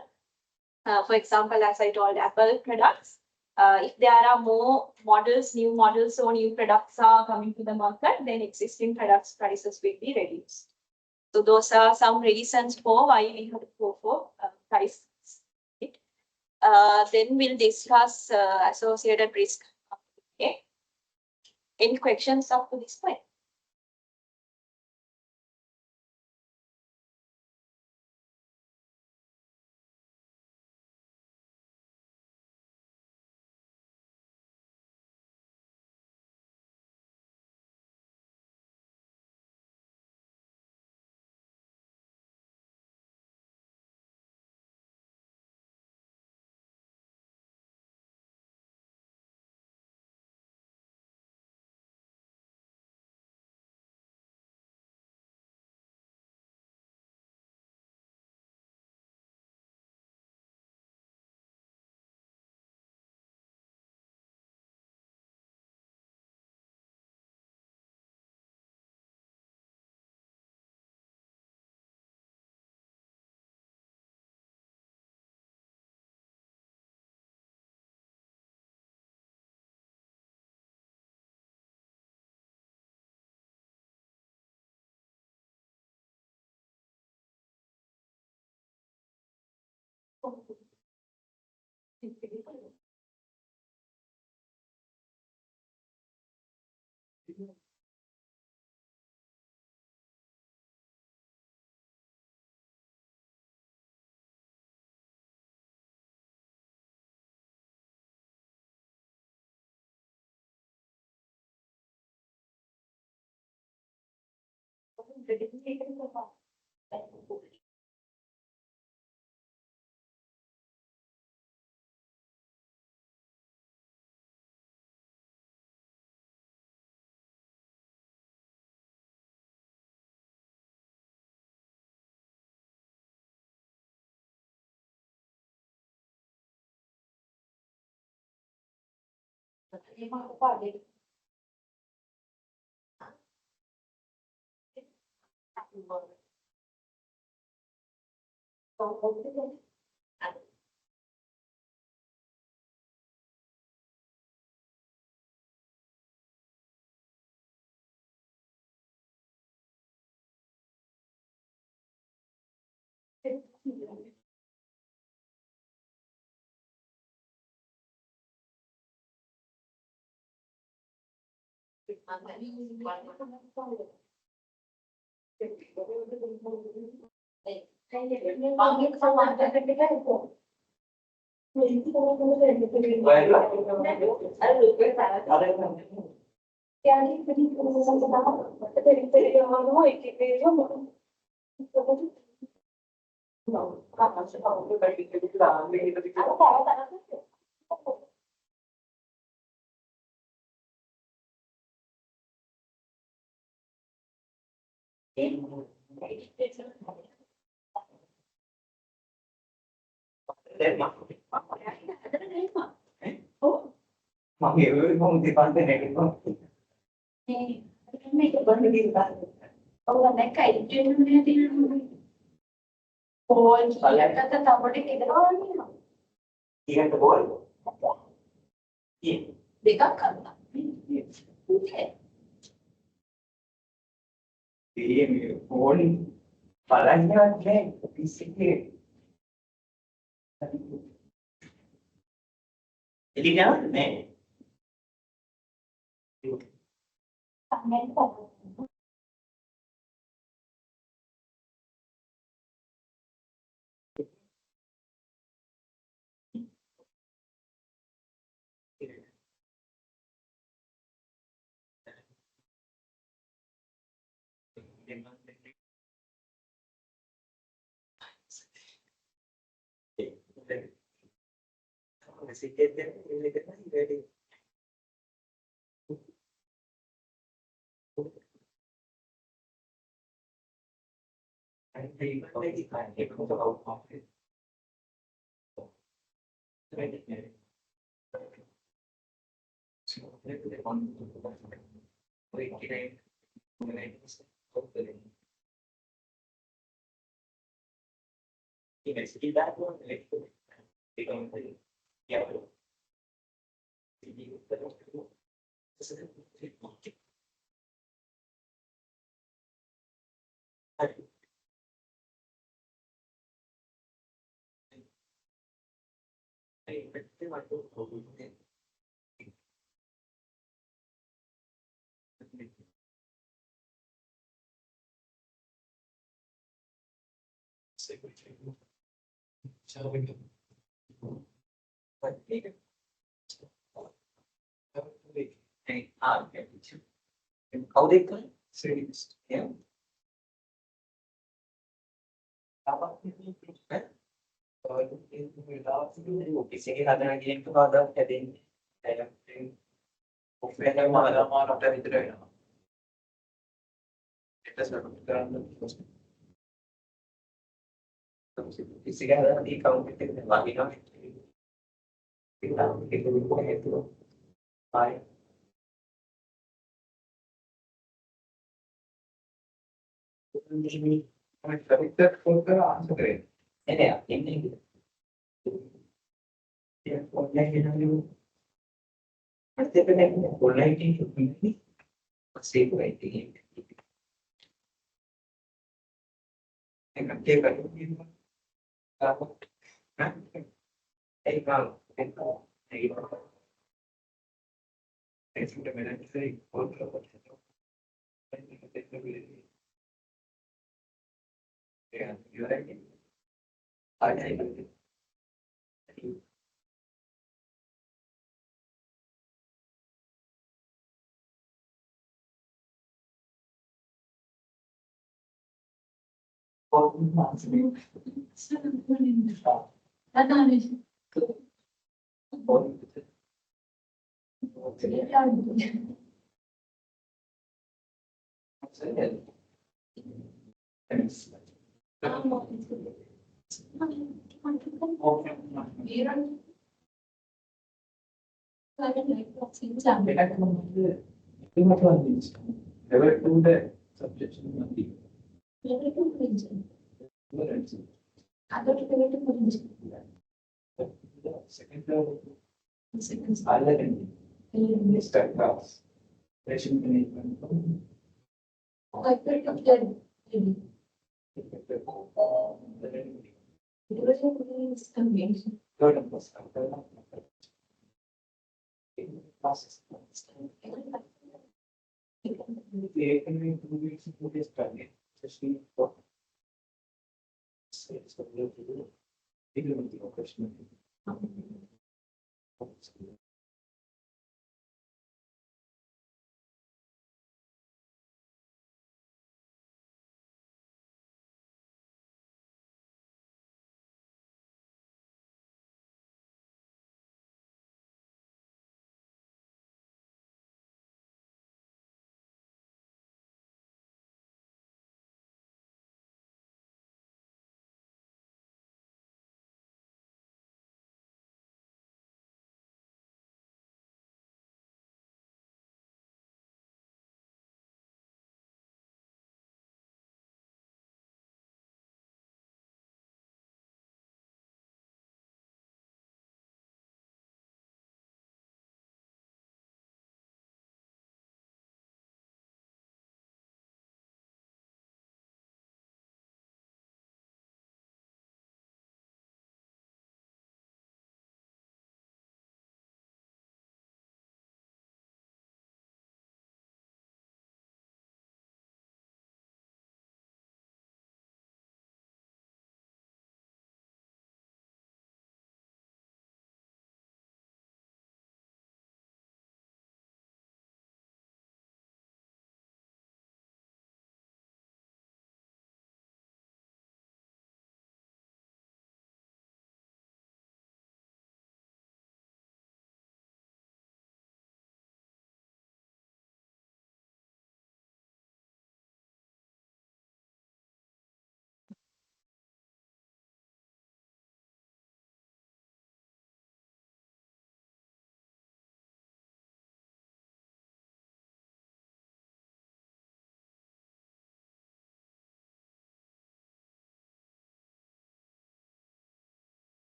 for example, as I told, Apple products, if there are more models, new models or new products are coming to the market, then existing products prices will be reduced. So those are some reasons for why we have to go for price. Then we'll discuss associated risk. Okay. Any questions up to this point?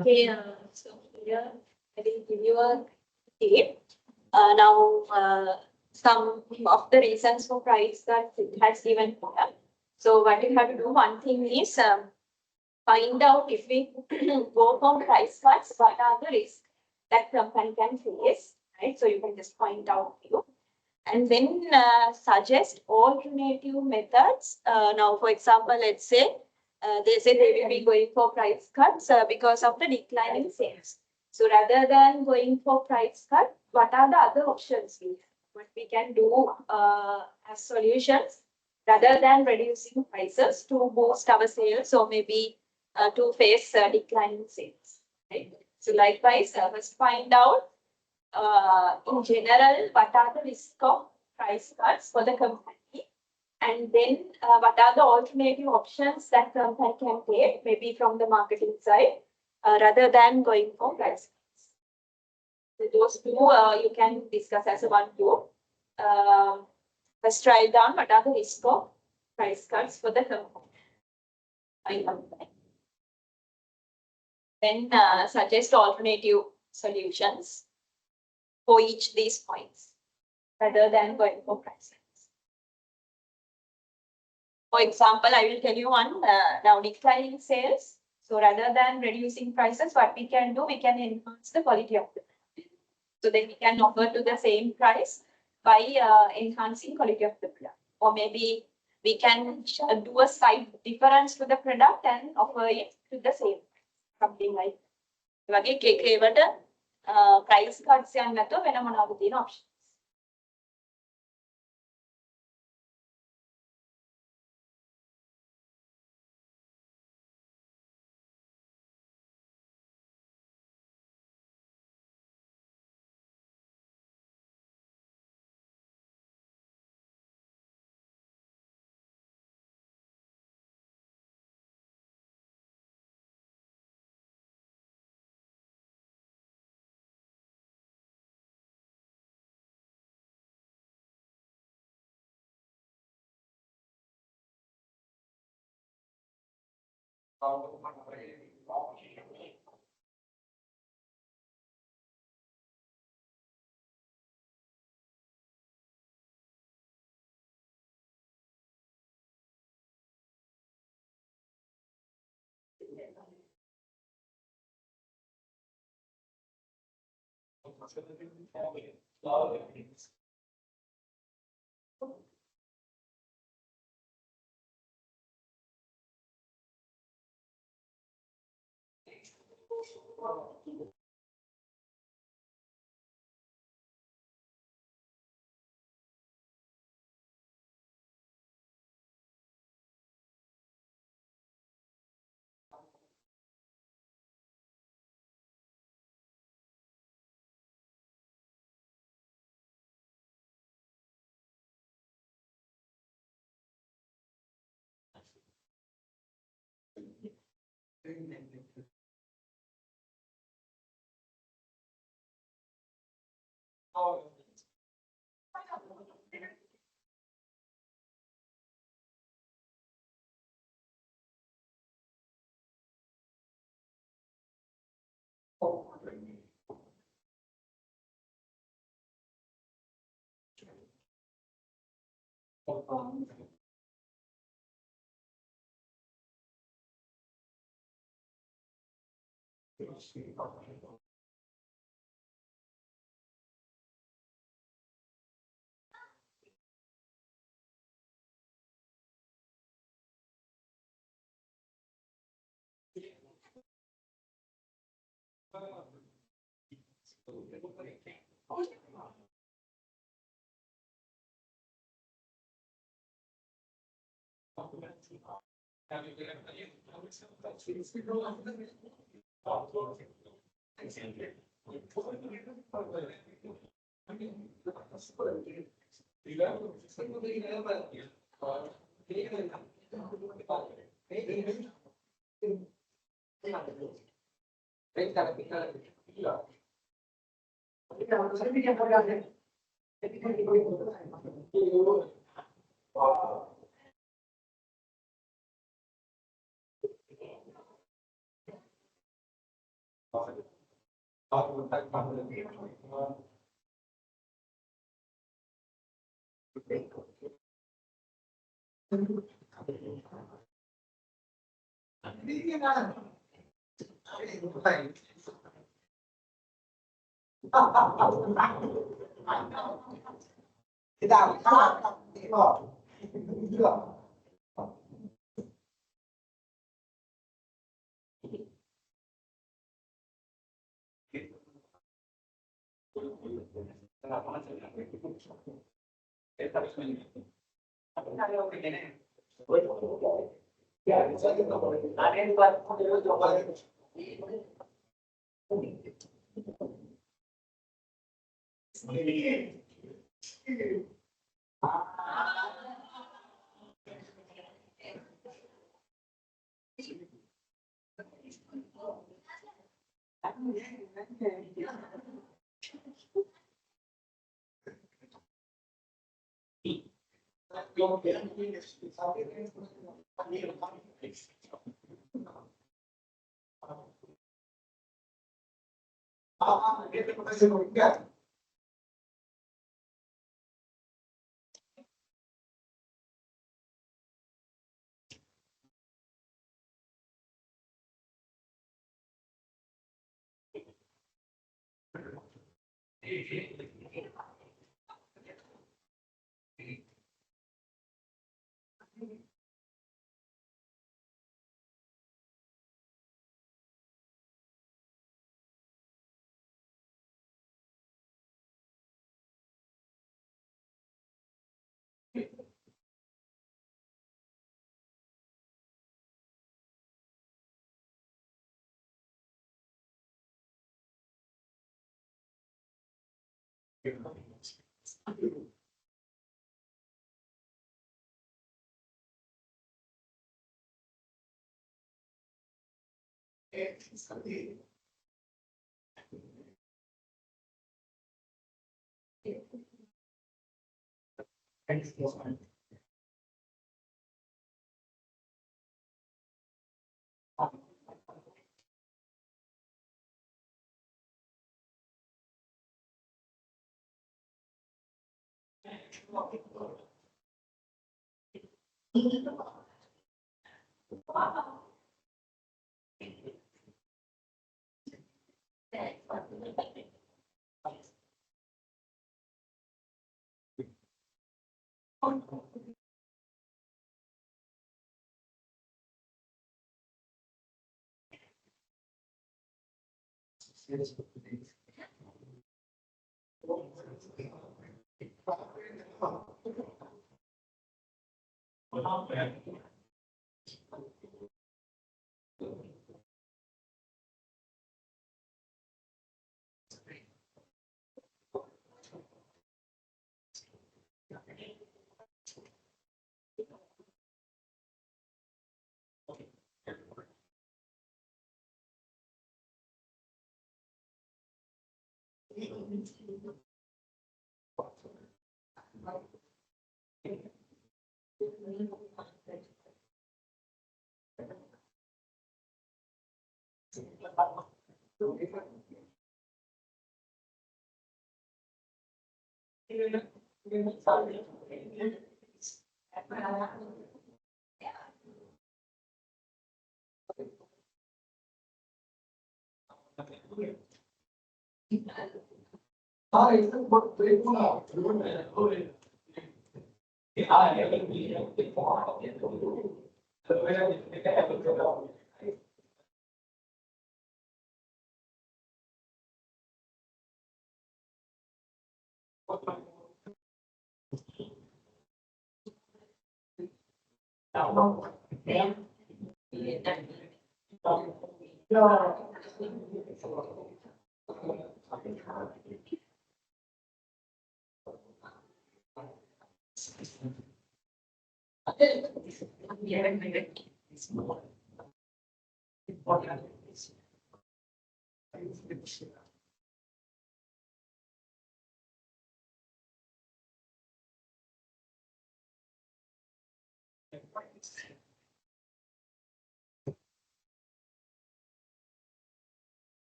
Okay, so here I will give you a tip. Now, some of the reasons for price that it has given here. So what you have to do, one thing is find out if we go for price cuts, what are the risks that company can face, right? So you can just point out few. And then suggest alternative methods. Now, for example, let's say they say they will be going for price cuts because of the declining sales. So rather than going for price cut, what are the other options we have? What we can do as solutions rather than reducing prices to boost our sales or maybe to face declining sales, right? So likewise, let's find out in general, what are the risks of price cuts for the company? And then what are the alternative options that company can take, maybe from the marketing side, rather than going for price cuts. So those two you can discuss as a one group. Let's write down what are the risks of price cuts for the company. Then suggest alternative solutions for each these points rather than going for price cuts. For example, I will tell you one now declining sales. So rather than reducing prices, what we can do, we can enhance the quality of the product. So then we can offer to the same price by enhancing quality of the product. Or maybe we can do a slight difference to the product and offer it to the same price. Something like that. Price cuts and වෙන මොනවද තියෙන options.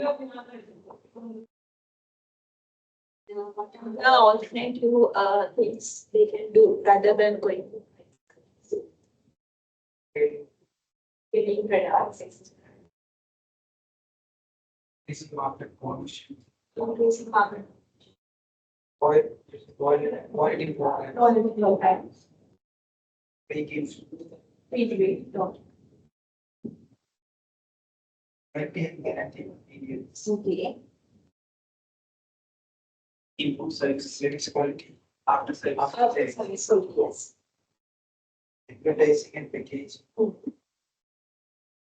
What are the alternative things they can do rather than going to getting products? Increasing market condition, Increasing market avoiding programs, making maintain guarantee periods, okay. improve service quality after sales, Yes. advertising and packaging,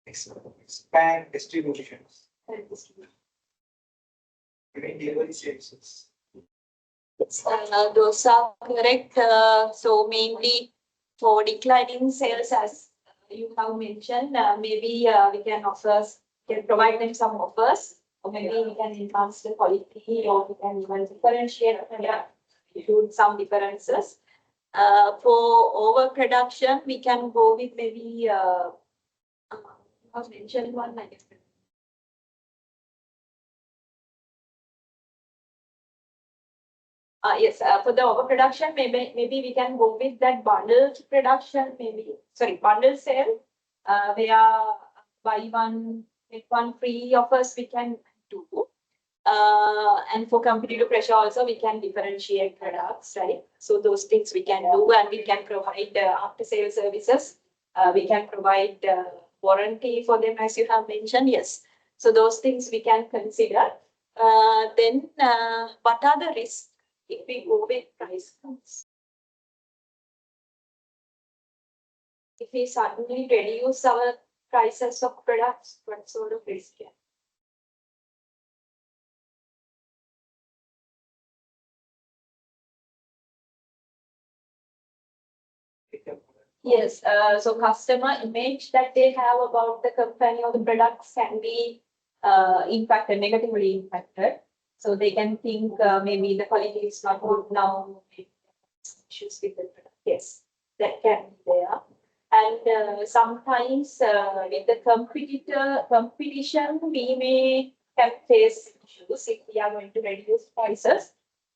expand distributions, delivery services. Those are correct. So mainly for declining sales, as you have mentioned, maybe we can provide them some offers, or maybe we can enhance the quality, or we can even differentiate, include some differences. For overproduction, we can go with maybe you have mentioned one, I guess. Yes, for the overproduction, maybe we can go with that bundled production, bundle sale, where buy one, get one free offers we can do. And for competitive pressure also, we can differentiate products, right? So those things we can do, and we can provide after sale services. We can provide warranty for them, as you have mentioned. Yes. So those things we can consider. Then what are the risks if we go with price cuts? If we suddenly reduce our prices of products, what sort of risk? Yes, so customer image that they have about the company or the products can be impacted, negatively impacted. So they can think maybe the quality is not good now, maybe issues with the product. Yes, that can be there. And sometimes with the competition, we may have face issues if we are going to reduce prices.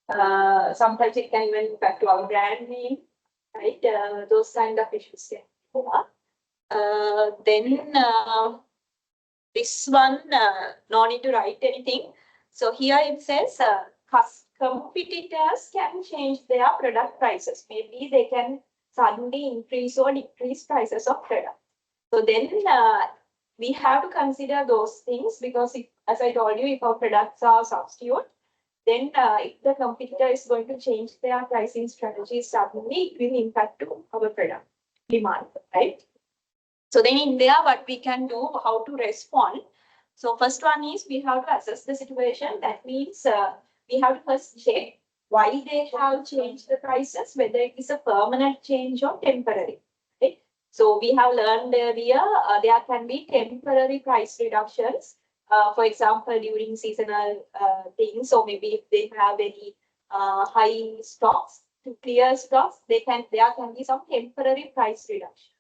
Sometimes it can even impact our brand name, right? Those kind of issues. Then this one, no need to write anything. So here it says competitors can change their product prices. Maybe they can suddenly increase or decrease prices of product. So then we have to consider those things because if, as I told you, if our products are substitute, then if the competitor is going to change their pricing strategy suddenly, it will impact to our product demand, right? So then in there, what we can do, how to respond. So first one is we have to assess the situation. That means we have to first check why they have changed the prices, whether it is a permanent change or temporary. Right? So we have learned earlier there can be temporary price reductions. For example, during seasonal things, or maybe if they have any high stocks to clear stocks, there can be some temporary price reduction.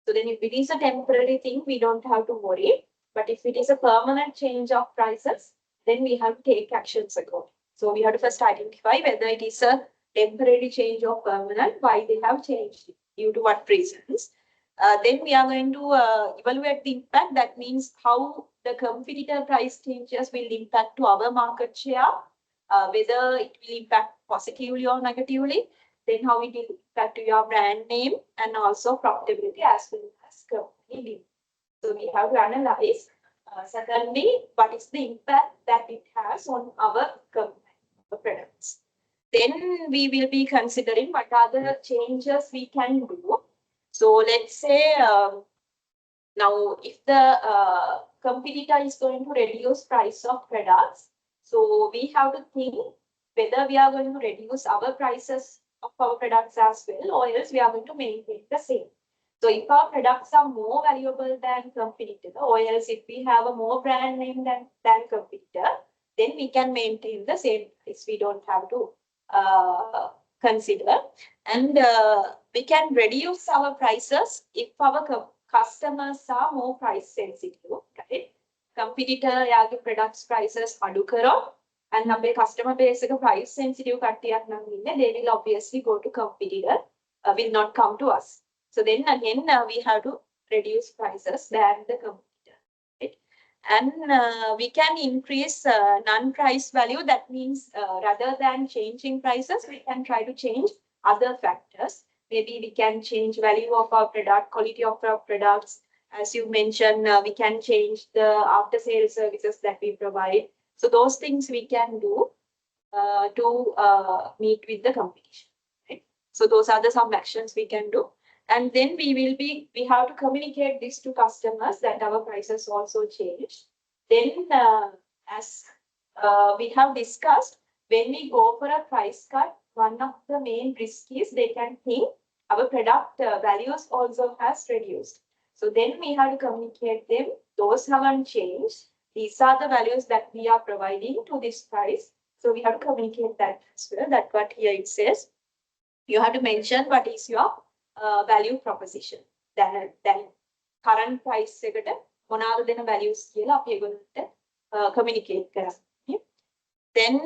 So then if it is a temporary thing, we don't have to worry. But if it is a permanent change of prices, then we have to take actions accordingly. So we have to first identify whether it is a temporary change or permanent, why they have changed it, due to what reasons. Then we are going to evaluate the impact. That means how the competitor price changes will impact to our market share, whether it will impact positively or negatively, then how it will impact to your brand name and also profitability as well as company. So we have to analyze. Secondly, what is the impact that it has on our products. Then we will be considering what are the changes we can do. So let's say now if the competitor is going to reduce price of products, so we have to think whether we are going to reduce our prices of our products as well, or else we are going to maintain the same. So if our products are more valuable than competitor, or else if we have a more brand name than competitor, then we can maintain the same price. We don't have to consider. And we can reduce our prices if our customers are more price sensitive, right? Competitor යාගේ products prices අඩු කරොත් and අපේ customer base එක price sensitive කට්ටියක් නම් ඉන්නේ, they will obviously go to competitor, will not come to us. So then again we have to reduce prices than the competitor, right? And we can increase non-price value. That means rather than changing prices, we can try to change other factors. Maybe we can change value of our product, quality of our products. As you mentioned, we can change the after-sales services that we provide. So those things we can do to meet with the competition. Right? So those are some actions we can do. And then we have to communicate this to customers that our prices also change. Then as we have discussed, when we go for a price cut, one of the main risks is they can think our product values also has reduced. So then we have to communicate them, those haven't changed. These are the values that we are providing to this price. So we have to communicate that as well. That's what here it says. You have to mention what is your value proposition. Then current price එකට මොනවාද දෙන values කියලා අපි ඒගොල්ලන්ට communicate කරන්න. Then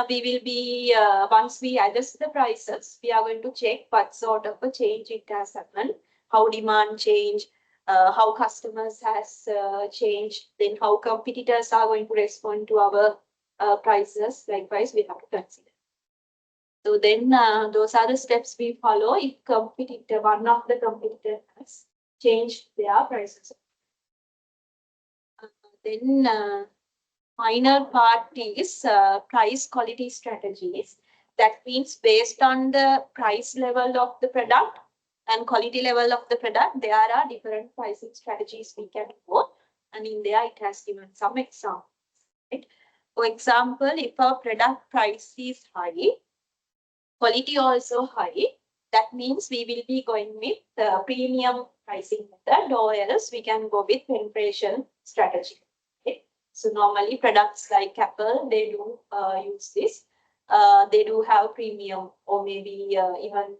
we will be, once we adjust the prices, we are going to check what sort of a change it has happened, how demand change, how customers has changed, then how competitors are going to respond to our prices. Likewise, we have to consider. So then those are the steps we follow if one of the competitors has changed their prices. Then final part is price quality strategies. That means based on the price level of the product and quality level of the product, there are different pricing strategies we can go. And in there, it has given some examples. Right? For example, if our product price is high, quality also high, that means we will be going with the premium pricing method, or else we can go with penetration strategy. Okay? So normally products like Apple, they do use this. They do have premium, or maybe even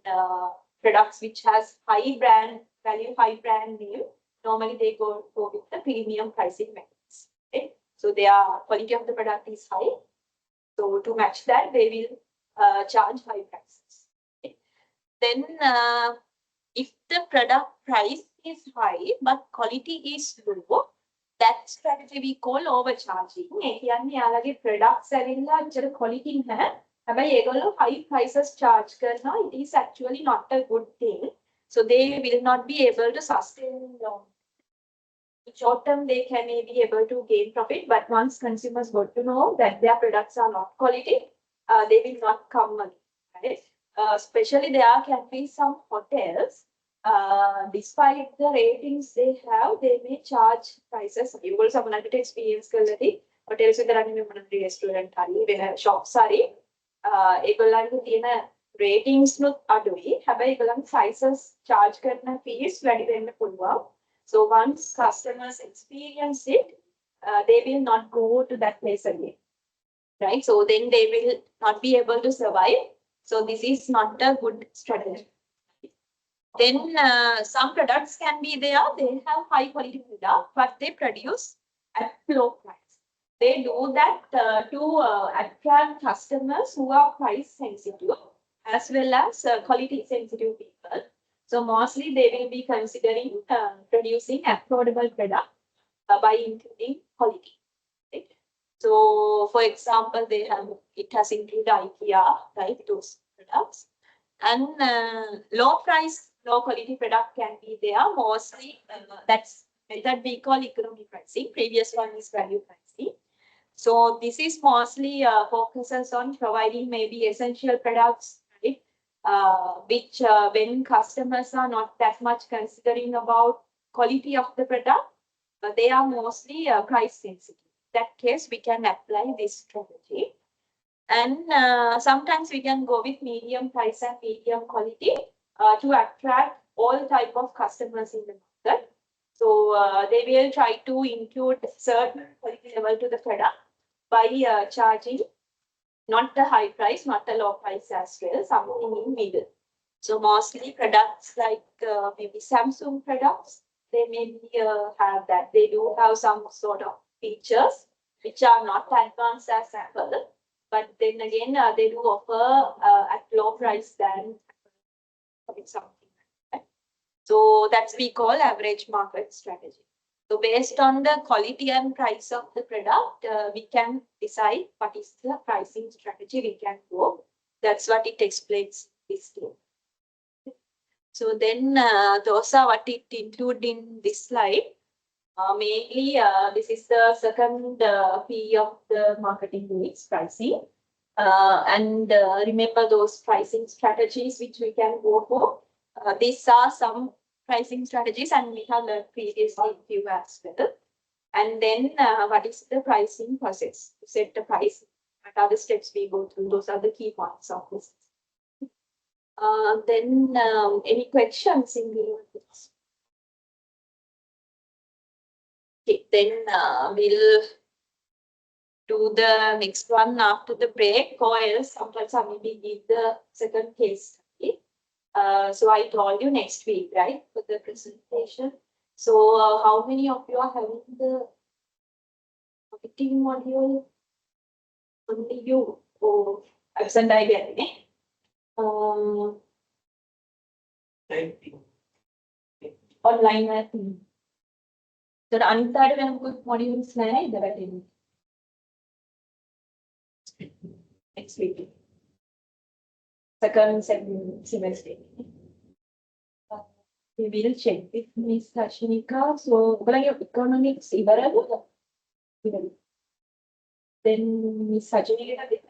products which has high brand value, high brand name. Normally they go with the premium pricing methods. Okay? So their quality of the product is high. So to match that, they will charge high prices. Okay? Then if the product price is high but quality is low, that strategy we call overcharging. ඒ කියන්නේ යාළගේ products ඇවිල්ලා අච්චර quality නැහැ. හැබැයි ඒගොල්ලෝ high prices charge කරනවා. It is actually not a good thing. So they will not be able to sustain long. short term they can be able to gain profit, but once consumers got to know that their products are not quality, they will not come again, right? Especially there can be some hotels, despite the ratings they have, they may charge prices. You also have an experience hotels with the restaurant, shops are ඒගොල්ලන්ට තියෙන ratings නුත් අඩුයි. හැබැයි ඒගොල්ලන් prices charge කරන fees වැඩි වෙන්න පුළුවන්. So once customers experience it, they will not go to that place again, right? So then they will not be able to survive. So this is not a good strategy. Then some products can be there. They have high quality product, but they produce at low price. They do that to attract customers who are price sensitive as well as quality sensitive people. So mostly they will be considering producing affordable product by including quality. Right? So for example, it has included IKEA, right? Those products. And low price, low quality product can be there. Mostly that's method we call economy pricing. Previous one is value pricing. So this is mostly focuses on providing maybe essential products, right? Which when customers are not that much considering about quality of the product, they are mostly price sensitive. In that case, we can apply this strategy. And sometimes we can go with medium price and medium quality to attract all type of customers in the market. So they will try to include certain quality level to the product by charging not the high price, not the low price as well, something in middle. So mostly products like maybe Samsung products, they maybe have that. They do have some sort of features which are not advanced as Apple, but then again they do offer at low price than something like that. So that's we call average market strategy. So based on the quality and price of the product, we can decide what is the pricing strategy we can go. That's what it explains this thing. So then those are what it include in this slide. Mainly, this is the second P of the marketing mix pricing. And remember those pricing strategies which we can go for. These are some pricing strategies, and we have learned previously few as well. And then what is the pricing process to set the price? What are the steps we go through? Those are the key points of this. Then any questions in this? Okay, then we'll do the next one after the break, or else sometimes I maybe give the second case study. So I told you next week, right, for the presentation. So how many of you are having the marketing module? Only you or absent I get it. Online I think. So අනිත් වෙන මොකද modules නැහැ නේද වැටෙන්නේ? Next week. Second semester. We will check with Miss Ashinika. So ඔයගොල්ලන්ගේ economics ඉවරද? ඉවරයි. Then Miss Ashinika දෙන්න.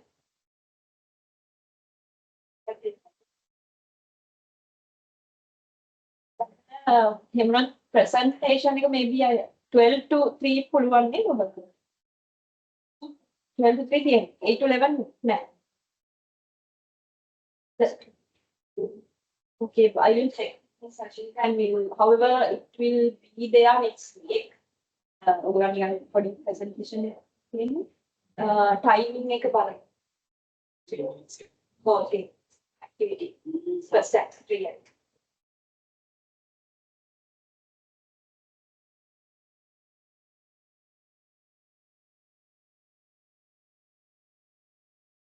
Hemron presentation එක maybe 12 to 3 පුළුවන් නේද ඔබට? 12 to 3 තියෙන. 8 to 11 නෑ. Okay, I will check this actually, and we will, however, it will be there next week. For the presentation thing. Timing එක බලන්න. Okay. Activity. First activity.